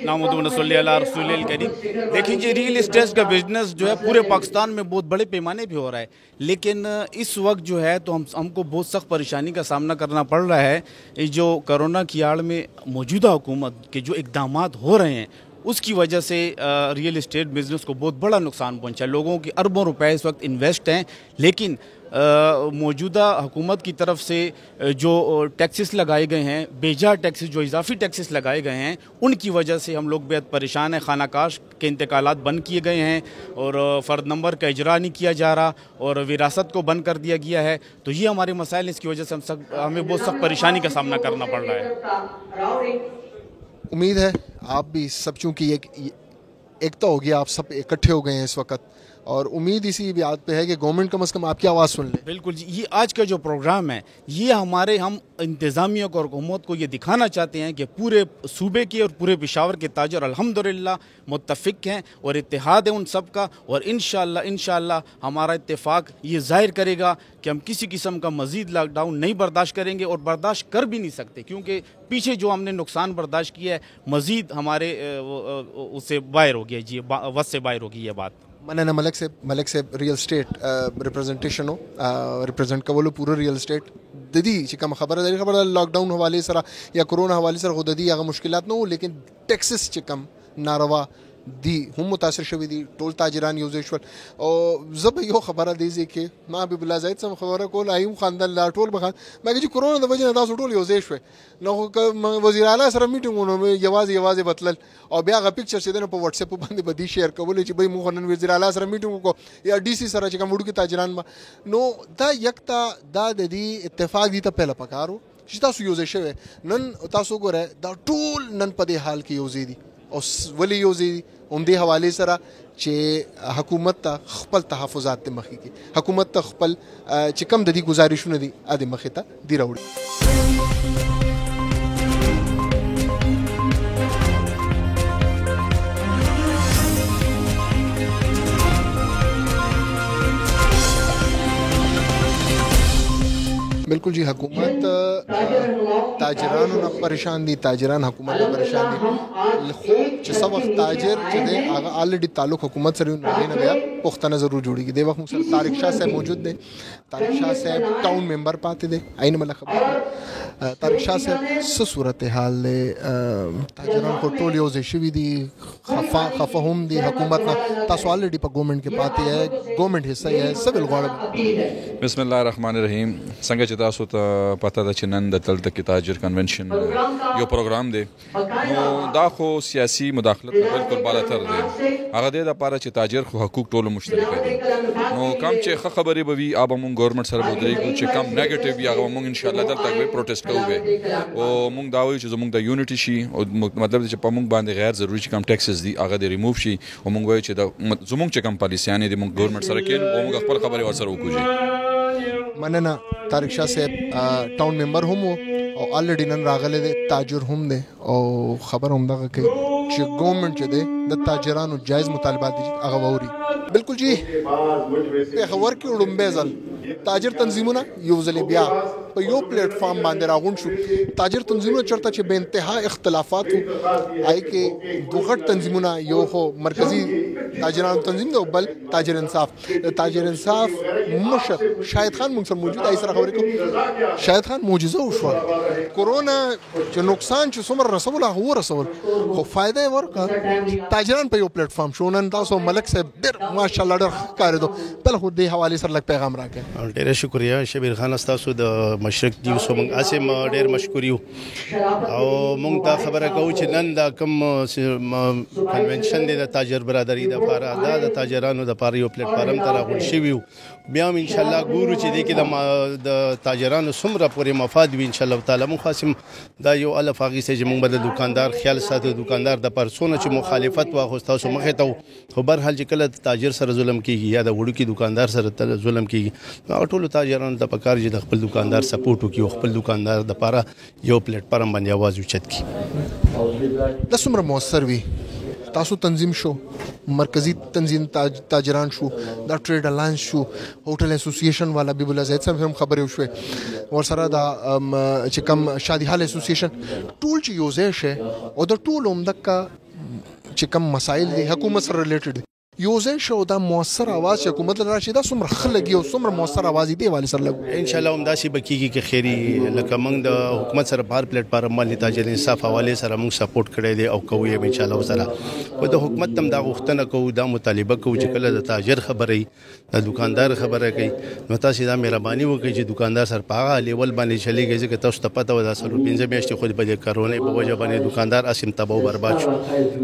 नामुदुन सल्ली अला रसूल करीम. देखिए रियल इस्टेट का बिजनेस जो है पूरे पाकिस्तान में बहुत बड़े पैमाने पे हो रहा है लेकिन इस वक्त जो है तो हमको बहुत सख्त परेशानी का सामना करना पड़ रहा है. जो कोरोना की आड़ में मौजूदा हुकूमत के जो इक़दाम हो रहे हैं उसकी वजह से रियल इस्टेट बिज़नेस को बहुत बड़ा नुकसान पहुंचा. लोगों के अरबों रुपए इस वक्त इन्वेस्ट हैं लेकिन मौजूदा हुकूमत की तरफ से जो टैक्सेस लगाए गए हैं बेजा टैक्सेस जो इजाफी टैक्सेस लगाए गए हैं उनकी वजह से हम लोग बेहद परेशान हैं. खानाकाश के इंतकालात बंद किए गए हैं और फ़र्द नंबर का इजरा नहीं किया जा रहा और विरासत को बंद कर दिया गया है. तो ये हमारे मसाइल इसकी वजह से हमें बहुत सख्त परेशानी का सामना करना पड़ रहा है. उम्मीद है आप भी सब चूँकि एक तो हो गया आप सब इकट्ठे हो गए हैं इस वक्त और उम्मीद इसी बात पे है कि गवर्नमेंट कम से कम आपकी आवाज़ सुन ले. बिल्कुल जी. ये आज का जो प्रोग्राम है ये हम इंतज़ामिया को और हुकूमत को ये दिखाना चाहते हैं कि पूरे सूबे के और पूरे पेशावर के ताजर अल्हम्दुलिल्लाह मुत्तफ़िक हैं और इत्तेहाद है उन सब का और इंशाअल्लाह हमारा इत्तेफाक ये ज़ाहिर करेगा कि हम किसी किस्म का मज़ीद लॉकडाउन नहीं बर्दाश्त करेंगे और बर्दाश्त कर भी नहीं सकते क्योंकि पीछे जो हमने नुकसान बर्दाश्त किया है मज़ीद हमारे उससे बाहर हो गया जी वस से बाहर होगी ये बात. मनना मलक से रियल स्टेट रिप्रेजेंटेशन हो रिप्रेजेंट कवलो पूरा रियल स्टेट ददी چې کوم خبره لاک ډاون حواله سره یا کورونا حواله سره خود دي هغه مشکلات نه لیکن ټیکسس چې کم ناروا دي هم متاثر شوی دي ټول تاجران یو ځای شول او زه یو خبره دی چې ما حبیب الله زید سم خبره کول ایم خاندان لا ټول بخان مګر چې کورونا د وجه نه تاسو ټول یو ځای شوي نو وزیر اعلی سره میټینګونه یوازې بتلل او بیا غا پکچر چې دنه په واتس اپ باندې بدی شیر کول چې به مونږ نن وزیر اعلی سره میټینګ وکړو یا ډي سي سره چې کوم وړو کې تاجران ما نو دا یکتا دا د دې اتفاق دي ته پهله پکارو چې تاسو یو ځای شوي نن تاسو ګوره دا ټول نن په دې حال کې یو ځای دي او ولی یو ځای همدې حواله سره چې حکومت ته خپل تحفظات ته مخې کې حکومت ته خپل چې کم د دې گزارشونه دي اده مخې ته دی راوړي. बिल्कुल जी हुकूमत ताजरान न परेशान दी ताजरान हुकूमत न परेशान दी खो چې सब वक्त ताजर چې دی هغه ऑलरेडी ताल्लुक हुकूमत سره نه بیا پختنه ضرور جوړیږي دی وخت سره طارق شاه صاحب موجود دی. طارق شاه صاحب ټاون ممبر پاتې دی عین مل خبر طارق شاه صاحب څه صورتحال تاجران کو ټول یو ځای شوي دي خفه هم دي حکومت نه تاسو ऑलरेडी په ګورنمنت کې پاتې ہے ګورنمنت حصہ ہے سبل غواړم. بسم الله الرحمن الرحیم. څنګه چې چې تاسو ته پته ده چې نن د دلته کې تاجر کنونشن یو پروګرام دی نو دا خو سیاسي مداخلت نه بالکل بالاتر دی هغه دی دپاره چې تاجر خو حقوق ټولو مشترکه دي نو کم چې ښه خبرې به وي هغه به مونږ ګورنمنټ سره به ودرېږو چې کم نیګیټیو وي هغه به مونږ انشاءالله دلته به پروټیسټ کوو به او مونږ دا وایو چې زمونږ د یونټي شي او مطلب چې په مونږ باندې غیر ضروري چې کم ټیکسز دي هغه دې ریموو شي او مونږ وایو چې زمونږ چې کم پالیسیانې دي مونږ ګورنمنټ سره کېنو او مونږ خپل خبرې ورسره وکړو. مننه طارق شاه صاحب ټاون ممبر هم او الریډي نن راغلی دی تاجر هم دی او خبر هم دغه کوي چې ګورنمنټ چې دی د تاجرانو جایز مطالبات دي هغه واوري. بالکل جی پېښور کې وړومبی ځل تاجر تنظیمونه یو ځل بیا په یو پلیټ فارم باندې راغونډ شو. تاجر تنظیمونه چرته چې به انتها اختلافات وو آی کې دوه غټ تنظیمونه یو خو مرکزی تاجرانو تنظیم دی او بل تاجر انصاف مشر شاهد خان موږ سره موجود آی سره خبرې کوو. شاهد خان معجزه وشوه کورونا چې نقصان چې څومره رسول هغه ورسول خو فائدہ یې ورکړه تاجران په یو پلیټ فارم شو. نن تاسو ملک صاحب ډېر ماشاءالله ډېر ښکارېدو بل خو دې حوالې سره لږ پیغام راکړئ. ډېر شکریه شبیر خان تاسو د مشرق نیوز موږ اسیم ډېر مشکور یو او موږ دا خبره کوو چې نن دا کوم کنونشن دی د تاجر برادری د لپاره دا د تاجرانو د لپاره یو پلیټ فارم ته راغونډ شوي یو بیا هم ان شاء الله ګورو چې دې کې د تاجرانو څومره پورې مفاد وي ان شاء الله تعالی. موږ خاصم دا یو الف هغې چې موږ به د دکاندار خیال ساتو دکاندار د پرسونه چې مخالفت واخیست تاسو مخې ته خو برحال چې کله تاجر سره ظلم کیږي یا د وړوکي دکاندار سره ظلم کیږي نو ټولو تاجرانو ته پکار چې د خپل دکاندار سپورټ وکړي او خپل دکاندار د لپاره یو پلیټ فارم باندې आवाज اوچت کړي. دا څومره مؤثر وي تاسو تنظیم شو مرکزی تنظیم تاجران شو دا ټریډ الاینس شو هوټل اسوسییشن والا بیبل زید صاحب هم خبرې وشوه ورسره دا چې کوم شادي حال اسوسییشن ټول چې یو ځای شي او د ټول عمدکه چې کوم مسایل دي حکومت سره ریلیټډ یو ځای شو دا مؤثر आवाज چې حکومت راشي دا څومره خلګي او څومره مؤثر आवाज دی والي سره لګو ان شاء الله هم دا شي بکیږي کې خیری لکه موږ د حکومت سره بهر پلیټ فارم باندې تاجر انصاف حواله سره موږ سپورټ کړی دی او کوو ان شاء الله سره او د حکومت تم دا غوښتنه کوو دا مطالبه کوو چې کله د تاجر خبرې د دکاندار خبره کوي نو تاسو دا مهرباني وکړئ چې دکاندار سره په هغه لیول باندې چلیږي چې تاسو ته پته و دا سره 15 میاشتې خو په کرونا په وجه باندې دکاندار اسیم تباہ برباد شو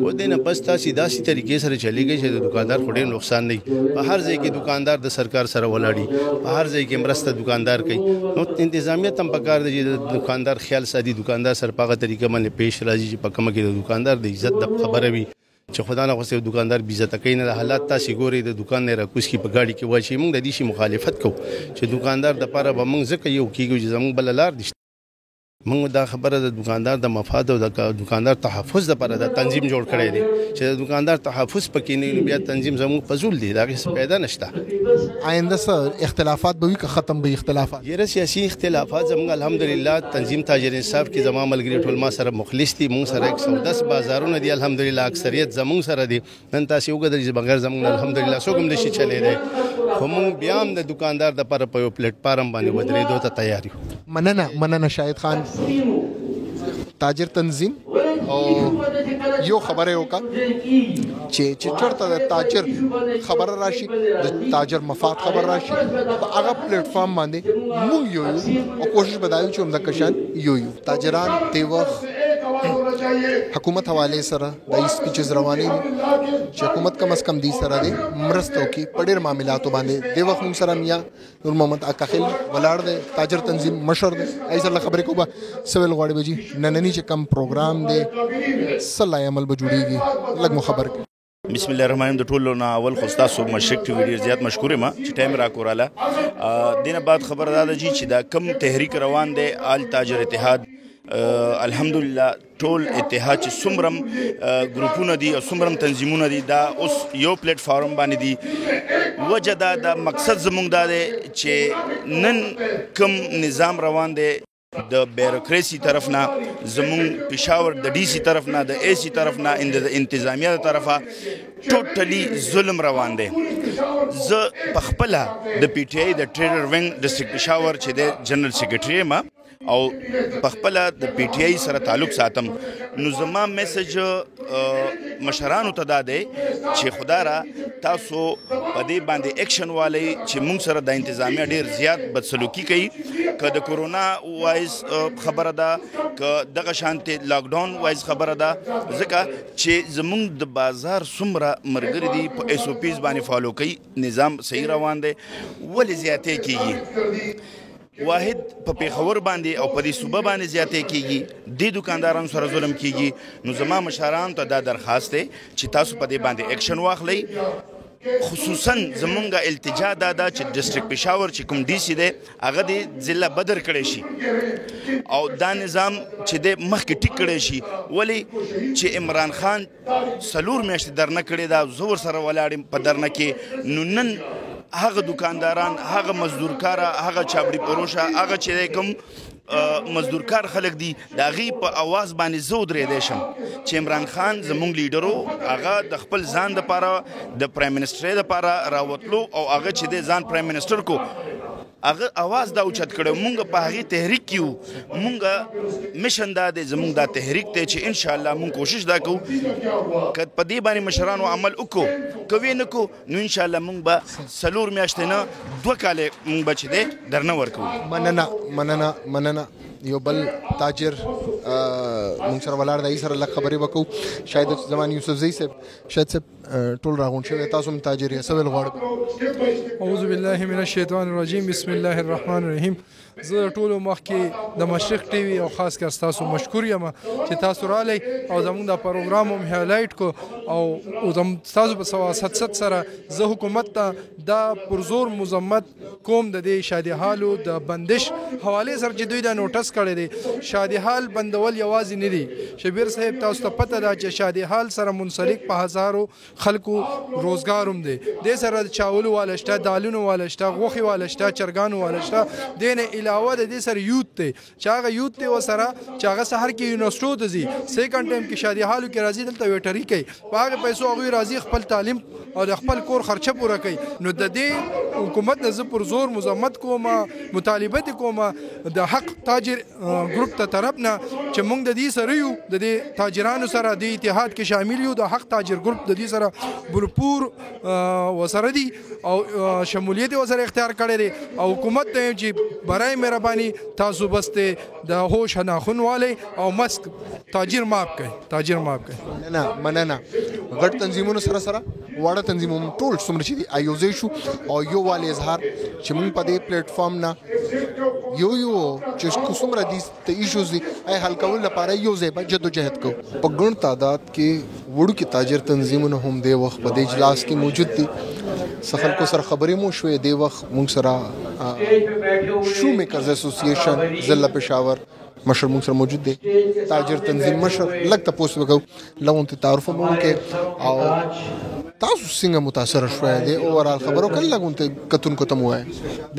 او دینه پس تاسو داسې طریقې سره چلیږي چې د دکاندار خوري نقصان نه په هر ځای کې دکاندار د سرکار سره ولاړی په هر ځای کې مرسته دکاندار کوي نو انتظامیت هم پکار دی چې د دکاندار خیال ساتي دکاندار سره په هغه طریقه باندې پیش راځي چې په کومه کې د دکاندار د عزت د خبره وي چې خدا نه غوسه دکاندار بي عزت کوي نه حالات تاسو ګوري د دکان نه راکوس کی په گاډي کې واشي موږ د دې شي مخالفت کوو چې دکاندار د پاره به موږ ځکه یو کیږي چې زموږ بل لار دي موږ دا خبره د دکاندار د مفاد او د دکاندار تحفظ لپاره د تنظیم جوړ کړی دی چې د دکاندار تحفظ پکې نه بیا تنظیم زموږ فزول دی دا هیڅ پیدا نشته. آینده سره اختلافات به وي که ختم به اختلافات یره سیاسي اختلافات زموږ الحمدلله تنظیم تاجر انصاف کې زموږ ملګری ټول ما سره مخلص دي موږ سره 110 بازارونه دي الحمدلله اکثریت زموږ سره دي نن تاسو وګورئ چې بغیر زموږ الحمدلله څوک هم نشي چلی دی خو موږ بیا هم د دکاندار د پر په پلیټ فارم باندې ودرېدو ته تیار یو. مننه شاهد خان تاجر تنظیم او یو خبره وکړه چې چرته د تاجر خبره راشي د تاجر مفاد خبر راشي په هغه پلیټ فارم باندې موږ یو او کوشش بدایو چې موږ کشان یو تاجران دیوخ حکومت حواله سره د سپیچز رواني چې حکومت کم از کم دي سره دي مرستو کې پډیر معاملاتو باندې دیوخ موږ سره میا نور محمد اکاخیل ولاړ دی تاجر تنظیم مشر دی ایسر خبرې کوبه سویل غواړي بجی نننی چې کم پروګرام دی صلاح عمل به جوړیږي لږ مو خبر بسم الله الرحمن الرحیم د ټولو نه اول خو تاسو مشرق ټي وی ډیر زیات مشکور ما چې ټایم را کوراله دینه بعد خبر داده چې دا کم تحریک روان دی آل تاجر اتحاد الحمدلله ټول اتحاد چې څومرم ګروپونه دي او څومرم تنظیمونه دي دا اوس یو پلیټ فارم باندې دي وجه دا د مقصد زموږ دا دی چې نن کم نظام روان دی د بیروکراسي طرف نه زموږ پېښور د ډي سي طرف نه د اے سي طرف نه د انتظامیه طرفه ټوټلی ظلم روان دی. زه په خپله د پی ټی آی د ټریډر وینګ ډسټرکټ پېښور چې د جنرال سیکرټري یم او په خپل د پی ټی آی سره تعلق ساتم نو زما میسج مشرانو ته دا دی چې خدا را تاسو په دې باندې اکشن والی چې موږ سره د انتظامیه ډیر زیات بدسلوکي کوي که د کورونا وایز خبره ده که دغه شانتي لاک ډاون وایز خبره ده ځکه چې زموږ د بازار څومره ملګري دي په ایس او پیز باندې فالو کوي نظام صحیح روان دی ولې زیاتې کیږي واحد په پیښور باندې او په دې صوبه باندې زیاتې کیږي د دکاندارانو سره ظلم کیږي نو زما مشرانو ته دا درخواست دی چې تاسو په دې باندې اکشن واخلئ خصوصا زمونږه التجا دا ده چې ډسټرکټ پېښور چې کوم ډي سي دی هغه د ضلع بدر کړی شي او دا نظام چې دی مخکې ټیک کړی شي ولې چې عمران خان 4 میاشتې درنه کړې ده زه ورسره ولاړ یم په درنه کې نو نن هغه دکانداران هغه مزدورکاره هغه چابړي پروشه هغه چې کوم مزدورکار خلک دي د هغې په اواز باندې زه ودرېدی شم چې عمران خان زموږ لیډرو هغه د خپل ځان دپاره د پرایم منسټرۍ دپاره راوتلو او هغه چې دی ځان پرایم منسټر کو هغه اواز دا اوچت کړی مونږ په هغې تحریک کې یو مونږ میشن دا دی زموږ دا تحریک دی چې انشاءالله مونږ کوشش دا کوو که په دې باندې مشرانو عمل وکړو که ویې نه کړو نو انشاءالله مونږ به 4 میاشتې نه 2 کاله مونږ به چې دی درنه ورکوو مننه یو بل تاجر مونږ سره ولاړ دی سره لږ خبرې وکړو شاید زمان یوسفزی صاحب شاید صاحب ټول راغونډ شوی تاسو هم تاجر یې څه ویل غواړئ اعوذ بالله من الشیطان الرجیم بسم الله الرحمن الرحیم زه ټولو مخکې د مشرق ټي وي او خاص کر تاسو مشکور یم چې تاسو رالی او زموږ د پروګرام هم هایلایټ کو او تاسو په سواست سره زه حکومت ته دا پرزور مذمت کوم د دې شادي حالو د بندش حواله سره چې دوی دا نوټس کړی دی شادي حال بندول یوازې نه دي شبیر صاحب تاسو ته پته ده چې شادي حال سره منسلک په هزارو خلکو روزګار هم دی د سره چاولو والا شته دالونو والا شته غوښې والا شته چرګانو والا شته دینه علاوه د دې سره یوت ته چې هغه یوت ته وسره چې هغه سحر کې یونیورسيټو ته ځي سیکنډ ټایم کې شادي حالو کې راځي دلته ویټری کوي په هغه پیسو هغه راځي خپل تعلیم او د خپل کور خرچه پوره کوي نو د دې حکومت د زپر زور مزمت کومه مطالبه کومه د حق تاجر ګروپ ته طرفنا چې موږ د دې سره یو د دې تاجرانو سره د اتحاد کې شامل یو د حق تاجر ګروپ د دې سره بلپور وسره دي او شمولیت وسره اختیار کړی دی او حکومت ته چې برای مهرباني تاسو بسته د هوش ناخون والے او مسک تاجر معاف کړي نه مننه غټ تنظیمونو سره واړه تنظیمونو ټول څومره چې دي ایوزي شو او یو والي اظهار چې موږ په دې پلیټ فارم نه یو چې څومره دي ته ایشوز دي ای حل کول لپاره یو ځای په جدوجہد کو په ګڼ تعداد کې وړو کې تاجر تنظیمونه هم د وخت په دې اجلاس کې موجود دي سفر کو سره خبرې مو شوې د وخت موږ سره شو میکرز اسوسییشن ضلع پېښور مشر موږ سره موجود دی تاجر تنظیم مشر لږ تاسو وکړو لون ته تعارف مو کې او تاسو څنګه متاثر شوي دي اورال خبرو کله لګون کتون کو تم وای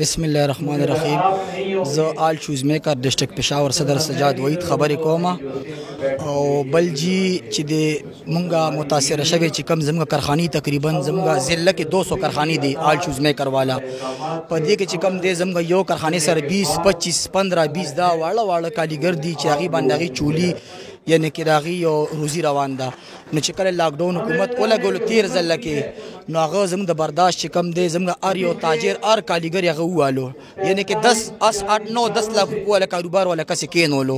بسم الله الرحمن الرحیم زه آل چوز میکر ډسټرکټ پېښور صدر سجاد وحید خبرې کوم او بل جی چې د مونږه متاثر شوي چې کم زموږ کارخاني تقریبا زموږ ضلع کې 200 کارخاني دي آل چوز میکر والا په دې کې چې کم دي زموږ یو کارخانه سره 20 25 15 20 دا واړه کالیګر دي چې هغه باندې چولی یعنی کې داغي یو روزي روان ده نو چې کله لاک ډاون حکومت ولګول 13 ځله کې نو هغه زموږ د برداشت چې کم دی زموږ ار یو تاجر ار کالیګر هغه والو یعنی کې 10 8 9 10 लाख والا کاروبار والا کس کینولو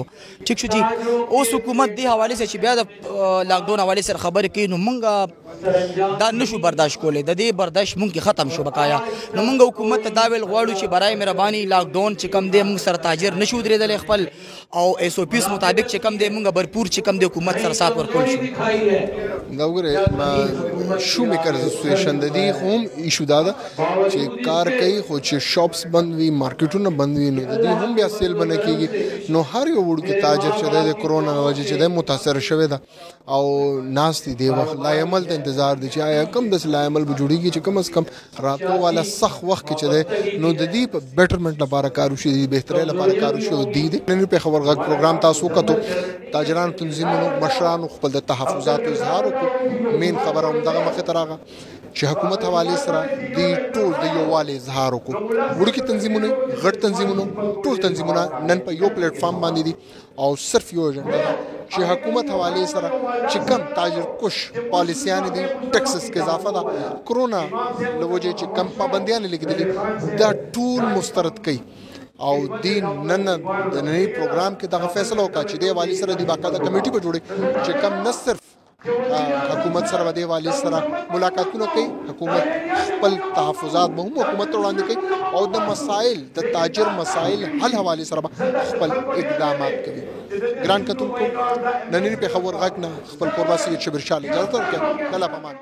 ٹھیک شو جی اوس حکومت دی حواله سره چې بیا د لاک ډاون حواله سره خبرې کوي نو مونږه دا نشو برداشت کولای د دې برداشت مونږ ختم شو بقایا نو مونږ حکومت ته دا ویل غواړو چې برای مهرباني لاک ډاون چې کم دی مونږ سره تاجر نشو درېدل خپل او ایس او پی مطابق چې کم دی مونږ برپور چې کم د حکومت سره سات ورکول شو دا وګوره شو میکرز اسوسییشن د دې هم ایشو دا چې کار کوي خو چې شاپس بند وي مارکیټونه بند وي نو د دې هم بیا سیل بنه کیږي نو هر یو وړو تاجر چې د کورونا وجه چې د متاثر شوی دا او ناس دی وخت لا عمل ته انتظار دي چې آیا کم د لا عمل بجوړيږي چې کم از کم راتلو والا سخت وخت کې چې نو د دې په بیټرمنټ لپاره کار وشي بهتري لپاره کار وشي دی نن په خبر غږ پروګرام تاسو کتو تاجرانو تنظیمونو مشرانو خپل د تحفظاتو اظهار وکړو. مین خبره هم دغه مخې ته راغله چې حکومت حواله سره د ټول د یووالي اظهار وکړو. وړوکي تنظیمونه، غټ تنظیمونه، ټول تنظیمونه نن په یو پلیټ فارم باندې دي او صرف یو ایجنډا ده چې حکومت حواله سره چې کم تاجر کش پالیسیان دي، ټیکسس کې اضافه ده، کرونا لوجه چې کم پابندیان لګیدلې دا ټول مسترد کړي او دین نن د نړۍ پروګرام کې دغه فیصله وکړه چې د والی سره د باقاعده کمیټي په جوړي چې کم نه صرف حکومت سره ودی والی سره ملاقاتونه کوي، حکومت خپل تحفظات به هم حکومت وړاندې کوي او د مسائل د تاجر مسائل حل حواله سره خپل اقدامات کوي. ګران کتونکو نننی په خبر غږ نه خپل قرباسي چې برشاله اجازه ورکړه. الله پامان.